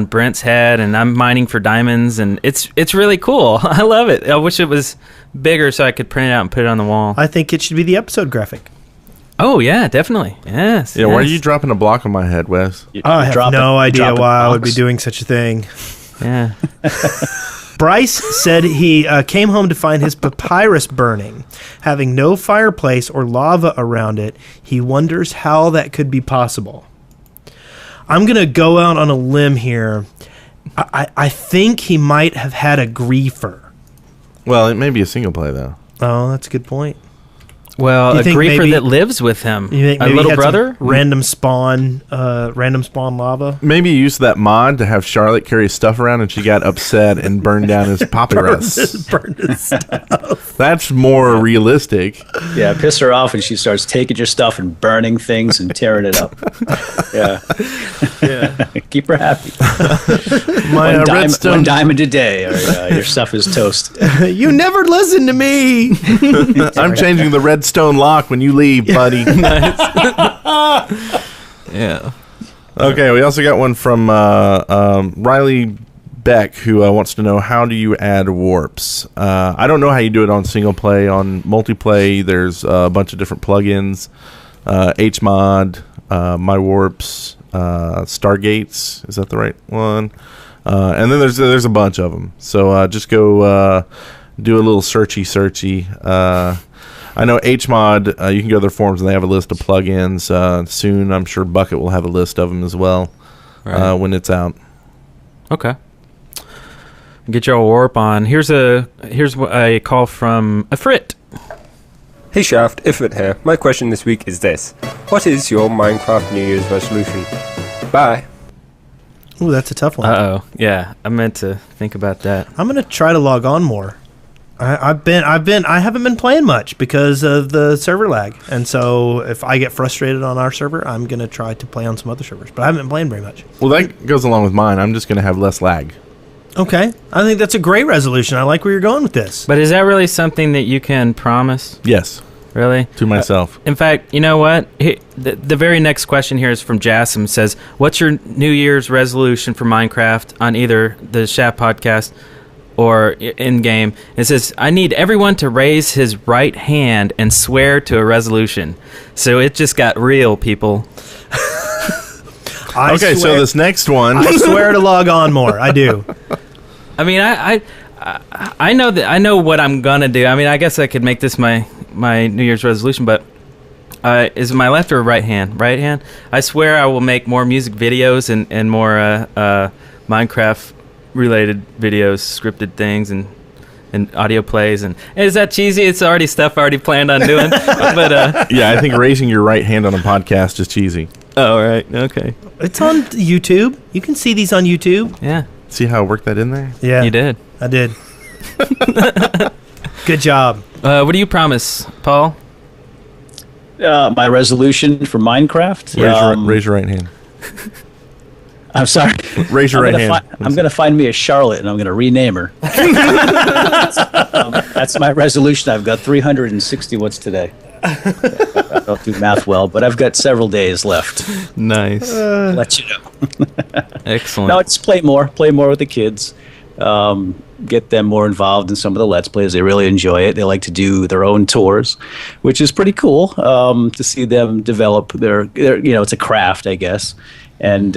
Brent's head, and I'm mining for diamonds, and it's really cool. I love it. I wish it was bigger so I could print it out and put it on the wall. I think it should be the episode graphic. Oh, yeah, definitely. Yes. Yeah, why are you dropping a block on my head, Wes? I have no idea why I would be doing such a thing. Yeah. Bryce said he came home to find his papyrus burning. Having no fireplace or lava around it, he wonders how that could be possible. I'm going to go out on a limb here. I think he might have had a griefer. Well, it may be a single play, though. Oh, that's a good point. Well, a griefer that lives with him. You think a maybe little he had brother? some random spawn lava? Maybe he used that mod to have Charlotte carry stuff around and she got upset and burned down his papyrus. burned his stuff. That's more realistic. Yeah, piss her off and she starts taking your stuff and burning things and tearing it up. Yeah. Keep her happy. One diamond a day or your stuff is toast. You never listen to me. I'm changing the redstone lock when you leave, buddy. Yeah. Okay, we also got one from Riley Beck, who wants to know, how do you add warps? I don't know how you do it on single play. On multiplay, there's a bunch of different plugins. HMod, My Warps, Stargates. Is that the right one? And then there's a bunch of them. So just go do a little searchy. I know HMod, you can go to their forums and they have a list of plugins. Soon, I'm sure Bucket will have a list of them as well when it's out. Okay. Get your warp on. Here's a call from a Frit. Hey Shaft, Ifrit here. My question this week is this. What is your Minecraft New Year's resolution? Bye. Ooh, that's a tough one. Uh-oh. Yeah, I meant to think about that. I'm going to try to log on more. I haven't been playing much because of the server lag. And so if I get frustrated on our server, I'm going to try to play on some other servers. But I haven't been playing very much. Well, that goes along with mine. I'm just going to have less lag. Okay. I think that's a great resolution. I like where you're going with this. But is that really something that you can promise? Yes. Really? To myself. In fact, you know what? The very next question here is from Jassim. Says, what's your New Year's resolution for Minecraft on either the Shaft podcast or in game. It says, "I need everyone to raise his right hand and swear to a resolution." So it just got real, people. Okay, so this next one, I swear to log on more. I do. I mean, I know that I know what I'm gonna do. I mean, I guess I could make this my New Year's resolution, but is it my left or right hand? Right hand. I swear I will make more music videos and more Minecraft related videos, scripted things, and audio plays. And is that cheesy? It's already stuff I already planned on doing. But yeah, I think raising your right hand on a podcast is cheesy. Oh, right. Okay. It's on YouTube. You can see these on YouTube. Yeah. See how I worked that in there? Yeah. You did. I did. Good job. What do you promise, Paul? My resolution for Minecraft. Raise your right hand. I'm sorry. Raise your right hand. I'm going to find me a Charlotte, and I'm going to rename her. That's my resolution. I've got 360. What's today? I don't do math well, but I've got several days left. Nice. Let you know. Excellent. No, just play more with the kids. Get them more involved in some of the Let's Plays. They really enjoy it. They like to do their own tours, which is pretty cool to see them develop their it's a craft, I guess. And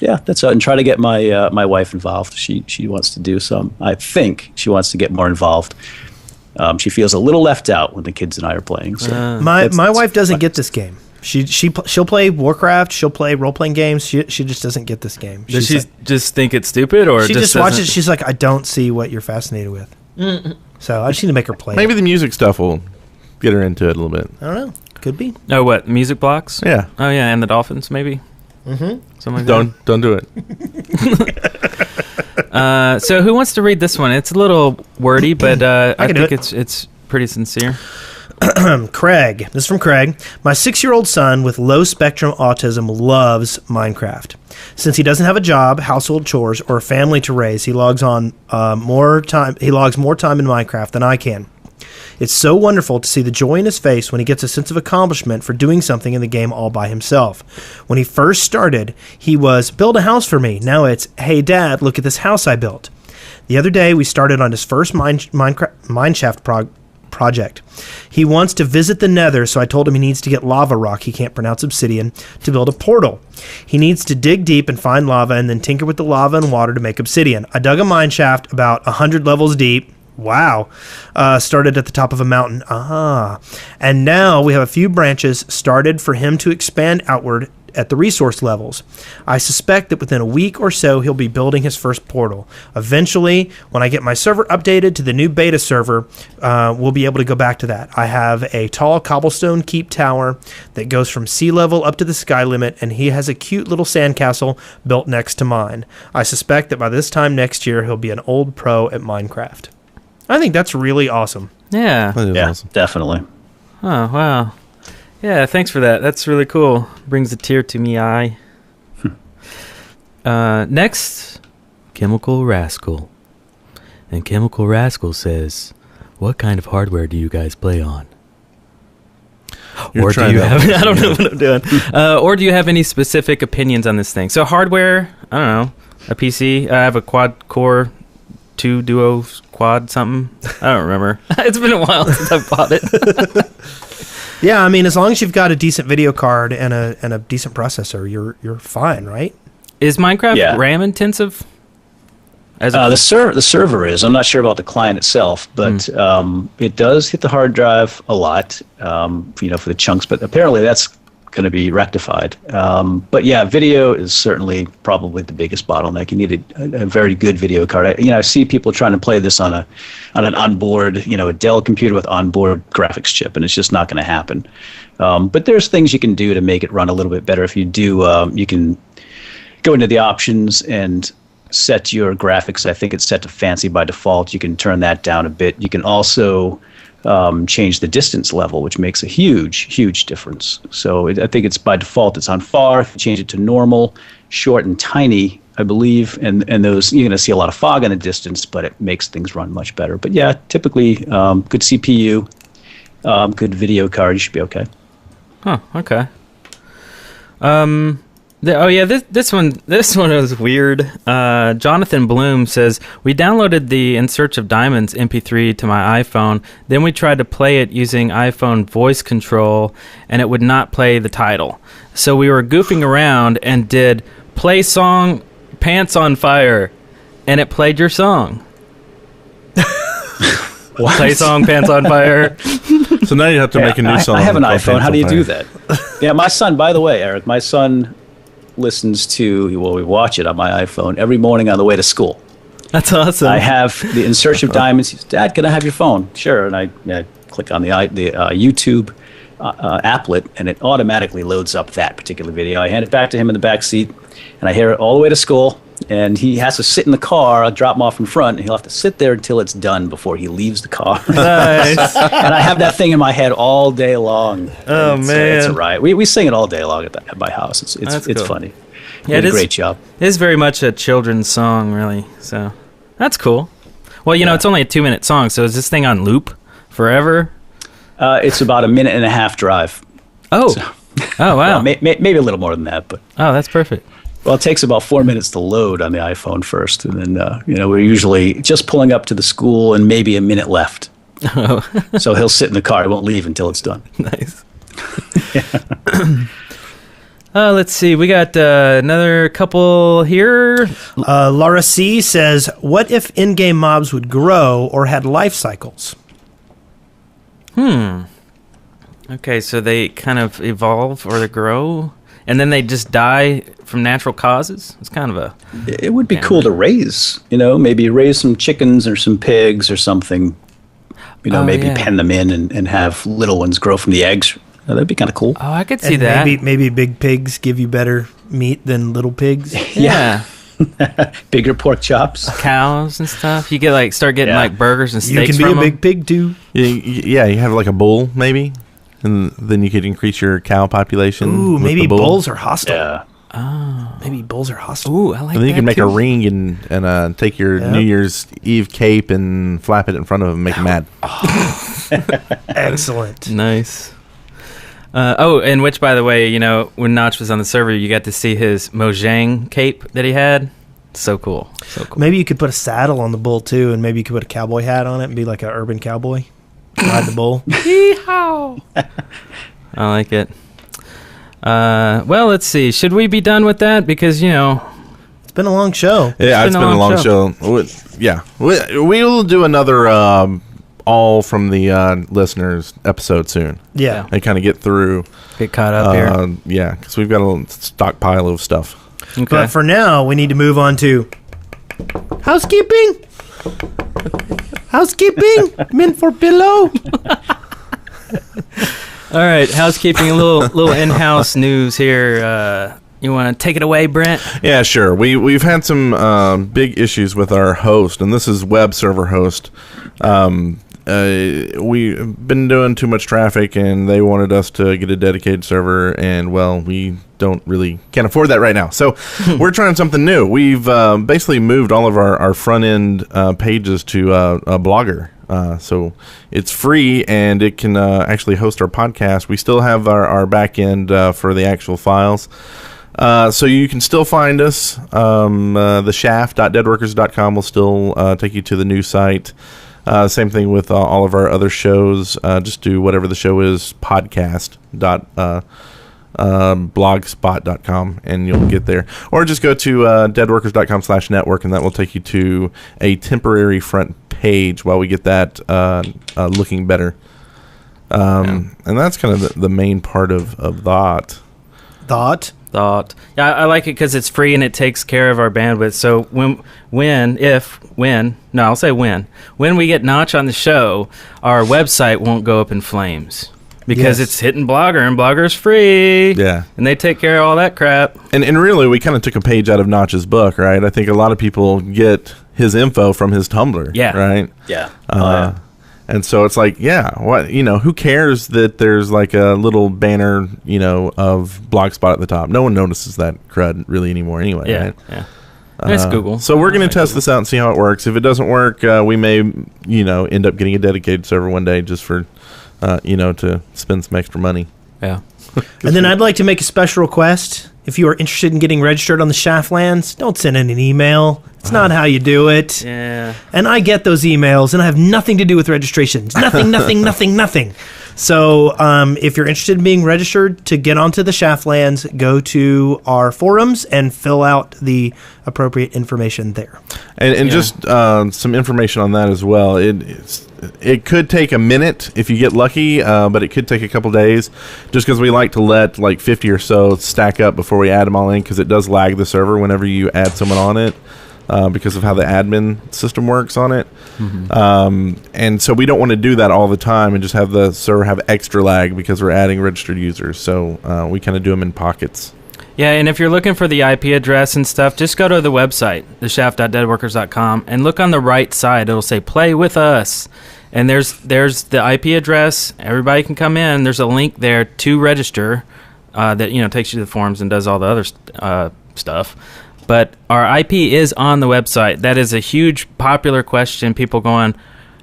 yeah, that's and try to get my wife involved. She wants to do some. I think she wants to get more involved. She feels a little left out when the kids and I are playing. So my wife doesn't get this game. She'll play Warcraft. She'll play role playing games. She just doesn't get this game. Does she just think it's stupid, or she just watches it? She's like, I don't see what you're fascinated with. So I just need to make her play. Maybe the music stuff will get her into it a little bit. I don't know. Could be. Oh, what, music blocks? Yeah. Oh yeah, and the Dolphins maybe. Mm-hmm. Something like don't do it. So who wants to read this one? It's a little wordy, but I think it. it's pretty sincere. Craig. This is from Craig. My 6-year-old son with low spectrum autism loves Minecraft. Since he doesn't have a job, household chores, or a family to raise, he logs more time in Minecraft than I can. It's so wonderful to see the joy in his face when he gets a sense of accomplishment for doing something in the game all by himself. When he first started, he was, build a house for me. Now it's, hey dad, look at this house I built. The other day, we started on his first mineshaft project. He wants to visit the Nether, so I told him he needs to get lava rock, he can't pronounce obsidian, to build a portal. He needs to dig deep and find lava and then tinker with the lava and water to make obsidian. I dug a mineshaft about 100 levels deep. Wow. Started at the top of a mountain. And now we have a few branches started for him to expand outward at the resource levels. I suspect that within a week or so, he'll be building his first portal. Eventually, when I get my server updated to the new beta server, we'll be able to go back to that. I have a tall cobblestone keep tower that goes from sea level up to the sky limit, and he has a cute little sandcastle built next to mine. I suspect that by this time next year, he'll be an old pro at Minecraft. I think that's really awesome. Yeah. That is awesome. Definitely. Oh, wow. Yeah, thanks for that. That's really cool. Brings a tear to me eye. Next, Chemical Rascal. And Chemical Rascal says, what kind of hardware do you guys play on? Or do you have... I don't know what I'm doing. Or do you have any specific opinions on this thing? So hardware, I don't know. A PC. I have a quad-core 2 duo quad something. I don't remember. It's been a while since I bought it. Yeah, I mean, as long as you've got a decent video card and a decent processor, you're fine, right? Is Minecraft RAM intensive? The server is. I'm not sure about the client itself, but it does hit the hard drive a lot, for the chunks. But apparently that's going to be rectified. But yeah, video is certainly probably the biggest bottleneck. You need a very good video card. I see people trying to play this on an onboard, a Dell computer with onboard graphics chip, and it's just not going to happen. But there's things you can do to make it run a little bit better. If you do, you can go into the options and set your graphics. I think it's set to fancy by default. You can turn that down a bit. You can also change the distance level, which makes a huge difference. So I think it's by default, it's on far. If you change it to normal, short and tiny, I believe, and those, you're going to see a lot of fog in the distance, but it makes things run much better. But yeah, typically good CPU, good video card, you should be okay. Huh, okay. This one was weird. Jonathan Bloom says, we downloaded the In Search of Diamonds MP3 to my iPhone. Then we tried to play it using iPhone voice control, and it would not play the title. So we were goofing around and did play song Pants on Fire, and it played your song. Play song Pants on Fire. So now you have to make a new song. I have an iPhone. How do you do that? Yeah, my son, by the way, Eric, my son listens to, well, we watch it on my iPhone every morning on the way to school. That's awesome. I have the In Search of Diamonds. He says, Dad, can I have your phone? Sure. And I click on the YouTube applet, and it automatically loads up that particular video. I hand it back to him in the back seat, and I hear it all the way to school. And he has to sit in the car. I'll drop him off in front, and he'll have to sit there until it's done before he leaves the car. Nice. And I have that thing in my head all day long. Oh, man. It's a riot. We sing it all day long at my house. It's cool. funny. Yeah, Did a great job. It is very much a children's song, really. So that's cool. Well, it's only a 2-minute song, so is this thing on loop forever? It's about a 1.5-minute drive. Oh. So, oh, wow. Well, maybe a little more than that, but. Oh, that's perfect. Well, it takes about 4 minutes to load on the iPhone first, and then we're usually just pulling up to the school and maybe a minute left. Oh. So he'll sit in the car; he won't leave until it's done. Nice. Let's see. We got another couple here. Laura C says, "What if in-game mobs would grow or had life cycles?" Okay, so they kind of evolve or they grow, and then they just die from natural causes. It's kind of a. It would be cool to raise. Maybe raise some chickens or some pigs or something. Maybe pen them in and have little ones grow from the eggs. That'd be kind of cool. Oh, I could see and that. Maybe big pigs give you better meat than little pigs. Yeah. Bigger pork chops. Cows and stuff. You start getting burgers and steaks. You can be a big pig too. Yeah, you have like a bull maybe, and then you could increase your cow population. Ooh, with maybe the bull. bulls are hostile. Yeah. Oh. Maybe bulls are hostile. Ooh, I like that. And then you can make too. a ring and take your New Year's Eve cape and flap it in front of them and make them mad. Excellent. Nice. And which, by the way, when Notch was on the server, you got to see his Mojang cape that he had. So cool. So cool. Maybe you could put a saddle on the bull too, and maybe you could put a cowboy hat on it and be like an urban cowboy. Ride the bull. Yeehaw! I like it. Well, let's see. Should we be done with that? Because, it's been a long show. Yeah, it's been a long show. We will do another all from the listeners episode soon. Yeah. And kind of get caught up here. Yeah, because we've got a stockpile of stuff. Okay. But for now, we need to move on to housekeeping. Housekeeping, meant for pillow. All right, housekeeping, a little in-house news here. You want to take it away, Brent? Yeah, sure. We've had some big issues with our host, and this is web server host. We've been doing too much traffic, and they wanted us to get a dedicated server, and we can't afford that right now. So we're trying something new. We've basically moved all of our front end pages to a Blogger. So it's free, and it can actually host our podcast. We still have our back end for the actual files. So you can still find us. The shaft.deadworkers.com will still take you to the new site. Same thing with all of our other shows. Just do whatever the show is, podcast.blogspot.com, and you'll get there. Or just go to deadworkers.com/network, and that will take you to a temporary front page while we get that looking better. And that's kind of the main part of that. Thought. Yeah, I like it because it's free and it takes care of our bandwidth. So when we get Notch on the show, our website won't go up in flames because it's hitting Blogger, and Blogger's free. Yeah, and they take care of all that crap. And really, we kind of took a page out of Notch's book, right? I think a lot of people get his info from his Tumblr. Yeah, right. Yeah. And so it's like, who cares that there's like a little banner, of Blogspot at the top? No one notices that crud really anymore anyway, right? Yeah. Nice Google. So we're going to test this out and see how it works. If it doesn't work, we may, end up getting a dedicated server one day just for, to spend some extra money. Yeah. And then I'd like to make a special request. if you are interested in getting registered on the Shaftlands, don't send in an email. It's not how you do it. Yeah. And I get those emails, and I have nothing to do with registrations. Nothing. So if you're interested in being registered to get onto the Shaftlands, go to our forums and fill out the appropriate information there. And just some information on that as well. It could take a minute if you get lucky, but it could take a couple days, just because we like to let like 50 or so stack up before we add them all in, because it does lag the server whenever you add someone on it. Because of how the admin system works on it. And so we don't want to do that all the time and just have the server have extra lag because we're adding registered users. So we kind of do them in pockets. Yeah, and if you're looking for the IP address and stuff, just go to the website, theshaft.deadworkers.com, and look on the right side. It'll say play with us. And there's the IP address. Everybody can come in. There's a link there to register that takes you to the forums and does all the other stuff. But our IP is on the website. That is a huge popular question. People going,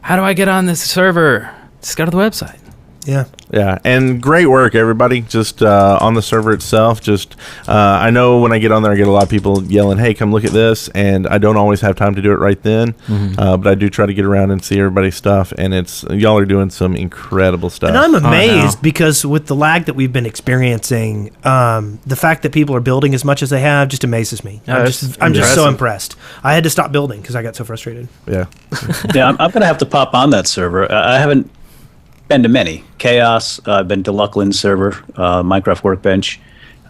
how do I get on this server? Just go to the website. Yeah, and great work, everybody. Just on the server itself. Just I know when I get on there, I get a lot of people yelling, "Hey, come look at this!" And I don't always have time to do it right then, but I do try to get around and see everybody's stuff. And y'all are doing some incredible stuff. And I'm amazed because with the lag that we've been experiencing, the fact that people are building as much as they have just amazes me. I'm just so impressed. I had to stop building because I got so frustrated. Yeah, I'm going to have to pop on that server. I haven't been to many. Chaos, I've been to Luckland's server, Minecraft Workbench,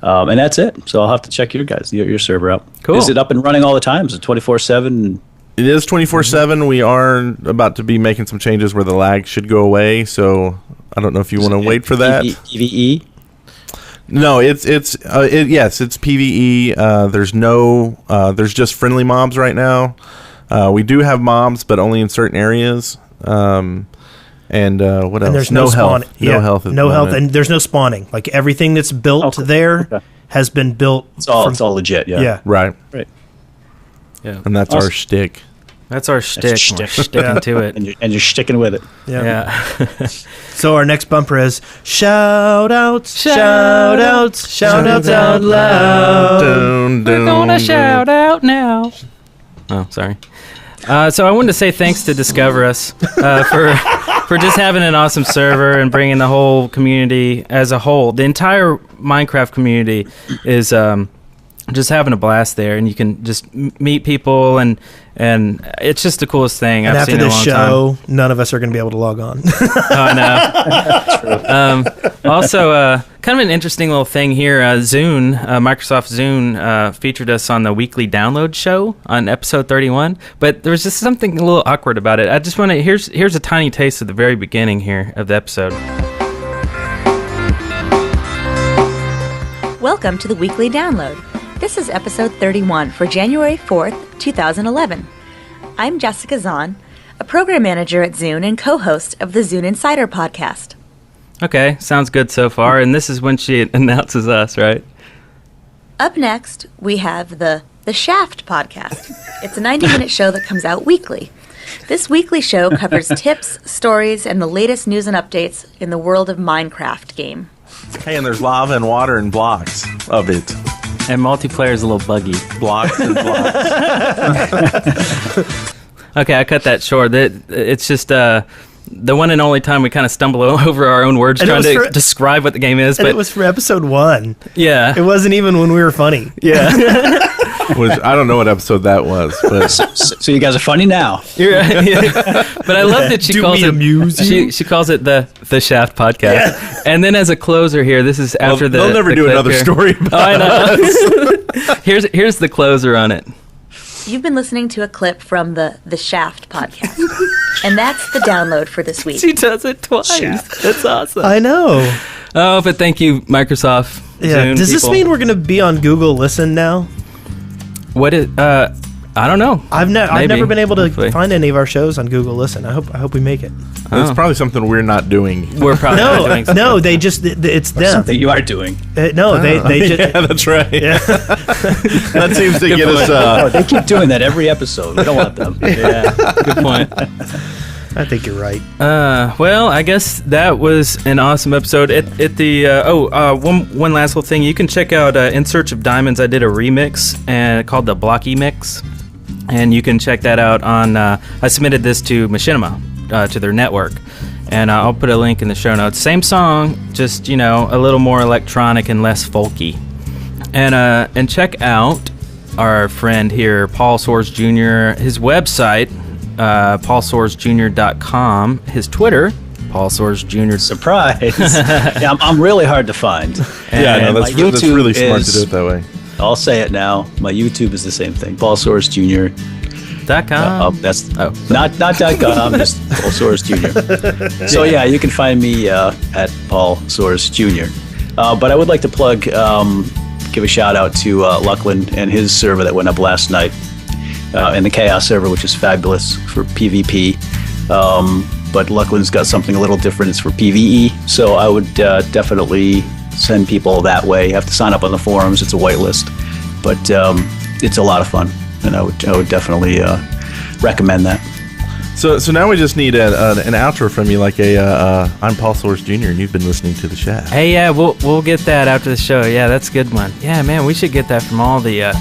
and that's it. So I'll have to check your server out. Cool. Is it up and running all the time? Is it 24/7? It is 24/7. We are about to be making some changes where the lag should go away. So I don't know if you want to wait for that. PvE? No, it's PvE. There's just friendly mobs right now. We do have mobs, but only in certain areas. And what else? And there's no health. No health. No health, and there's no spawning. Like everything that's built there has been built. It's all legit. Yeah. Right. Yeah. And that's our shtick. That's our shtick. We're sticking to it. And you're sticking with it. Yeah. So our next bumper is shout outs out loud. We're gonna shout out now. Oh, sorry. So I wanted to say thanks to Discover Us for just having an awesome server and bringing the whole community as a whole. The entire Minecraft community is just having a blast there, and you can just meet people, and it's just the coolest thing and I've seen in a long time. after this show, none of us are going to be able to log on. Oh, no. Also, kind of an interesting little thing here. Zune, Microsoft Zune, featured us on the weekly download show on episode 31, but there was just something a little awkward about it. I just want to here's a tiny taste of the very beginning here of the episode. Welcome to the weekly download. This is episode 31 for January 4th, 2011. I'm Jessica Zahn, a program manager at Zune and co-host of the Zune Insider podcast. Okay, sounds good so far, and this is when she announces us, right? Up next, we have the Shaft podcast. It's a 90-minute show that comes out weekly. This weekly show covers tips, stories, and the latest news and updates in the world of Minecraft game. Hey, and there's lava and water and blocks of it. And multiplayer is a little buggy. Blocks and blocks. Okay, I cut that short. It's just the one and only time we kind of stumble over our own words trying to describe what the game is. And it was for episode 1. Yeah. It wasn't even when we were funny. Yeah. I don't know what episode that was, but so you guys are funny now. You're right. Yeah. But I love that she calls it. She calls it the Shaft podcast, and then as a closer here, this is after they'll never do another story. I know. Here's the closer on it. You've been listening to a clip from the Shaft podcast, and that's the download for this week. She does it twice. Shaft. That's awesome. I know. Oh, but thank you, Microsoft. Yeah. Zune Does this people. mean we're going to be on Google Listen now? What is? I don't know. I've never been able to Hopefully. find any of our shows on Google Listen. I hope we make it. it's probably something we're not doing. We're probably not doing something. No, they just it's them. Something you are doing. They just Yeah, that's right. Yeah. That seems to get us. They keep doing that every episode. We don't want them. Yeah, good point. I think you're right. Well, I guess that was an awesome episode. One last little thing. You can check out In Search of Diamonds. I did a remix called the Blocky Mix, and you can check that out on. I submitted this to Machinima, to their network, and I'll put a link in the show notes. Same song, just a little more electronic and less folky. And check out our friend here, Paul Soares Jr. His website, paulsoaresjr.com. His Twitter, Paul Soares Jr. Surprise! Yeah, I'm really hard to find. That's really smart to do it that way. I'll say it now. My YouTube is the same thing, Paul Soares Jr. .com. Not .com, just Paul Soares Jr. So yeah, you can find me at Paul Soares Jr. But I would like to give a shout out to Luckland and his server that went up last night, and the Chaos server, which is fabulous for PvP. But Luckland's got something a little different. It's for PvE. So I would definitely send people that way. You have to sign up on the forums. It's a whitelist, but it's a lot of fun, and I would definitely recommend that. So now we just need an outro from you, like I'm Paul Soares Jr. and you've been listening to The Shaft. Hey, yeah, we'll get that after the show. Yeah, that's a good one. Yeah, man, we should get that from all the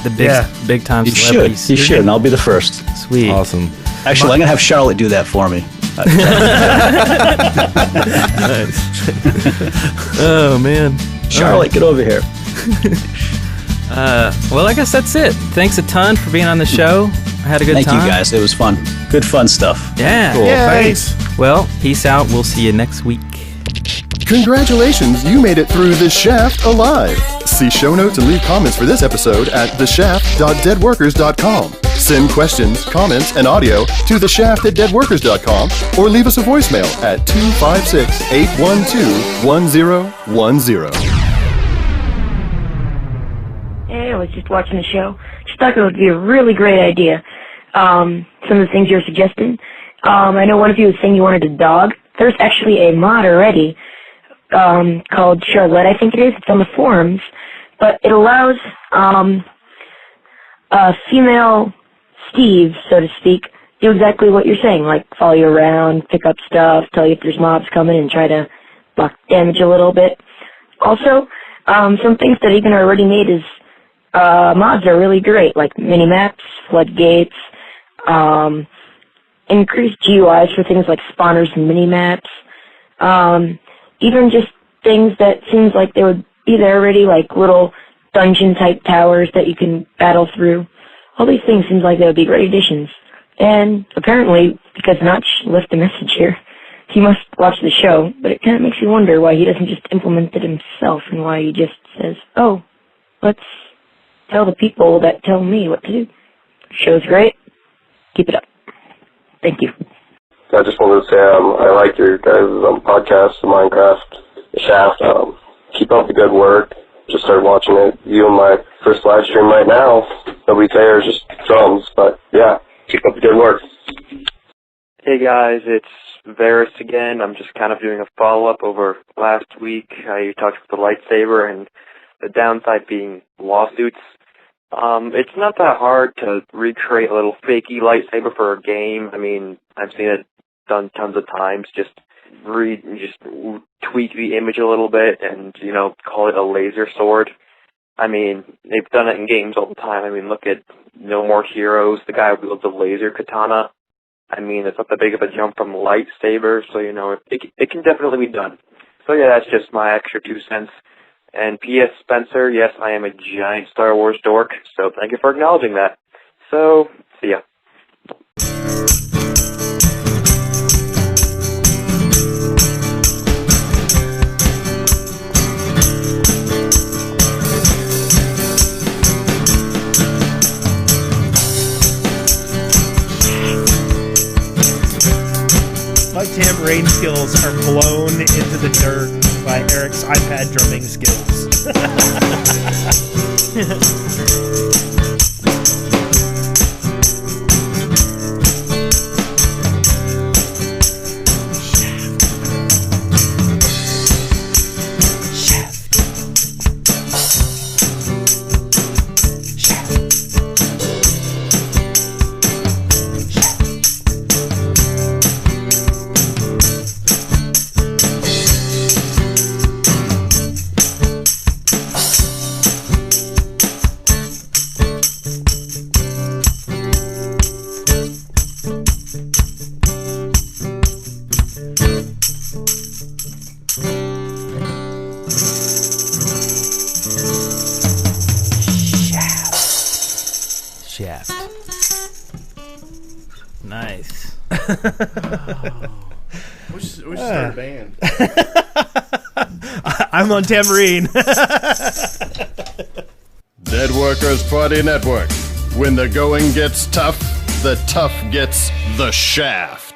big time celebrities. You should, and I'll be the first. Sweet. Awesome. Actually, I'm gonna have Charlotte do that for me. Nice. Oh man, Charlotte, get over here. Well, I guess that's it. Thanks a ton for being on the show. I had a good time. Thank you guys. It was fun. Good fun stuff. Yeah. Cool. Yay. Thanks. Well, peace out. We'll see you next week. Congratulations, you made it through The Shaft alive. See show notes and leave comments for this episode at theshaft.deadworkers.com. Send questions, comments, and audio to theshaft@deadworkers.com or leave us a voicemail at 256-812-1010. Hey, I was just watching the show. Just thought it would be a really great idea. Some of the things you were suggesting. I know one of you was saying you wanted a dog. There's actually a mod already called Charlotte, I think it is. It's on the forums. But it allows a female Steve, so to speak, do exactly what you're saying, like follow you around, pick up stuff, tell you if there's mobs coming, and try to block damage a little bit. Also, some things that even are already made is mods are really great, like mini-maps, floodgates, increased GUIs for things like spawners and mini-maps, even just things that seems like they would be there already, like little dungeon-type towers that you can battle through. All these things seems like they would be great additions. And apparently, because Notch left a message here, he must watch the show, but it kind of makes you wonder why he doesn't just implement it himself and why he just says, oh, let's tell the people that tell me what to do. Show's great. Keep it up. Thank you. I just wanted to say I like your guys' podcast, Minecraft, The Shaft. Keep up the good work. Just started watching it. You and my first live stream right now. Nobody cares, just drums. But yeah, keep up the good work. Hey guys, it's Varus again. I'm just kind of doing a follow-up over last week. You talked about the lightsaber and the downside being lawsuits. It's not that hard to recreate a little fakey lightsaber for a game. I mean, I've seen it done tons of times. Just tweak the image a little bit and, call it a laser sword. I mean, they've done it in games all the time. I mean, look at No More Heroes. The guy wields a laser katana. I mean, it's not that big of a jump from lightsaber, so, it can definitely be done. So, yeah, that's just my extra 2 cents. And P.S. Spencer, yes, I am a giant Star Wars dork, so thank you for acknowledging that. So, see ya. My tambourine skills are blown into the dirt by Eric's iPad drumming skills. Nice. We should start a band. I'm on tambourine. Dead Workers Party Network. When the going gets tough, the tough gets the shaft.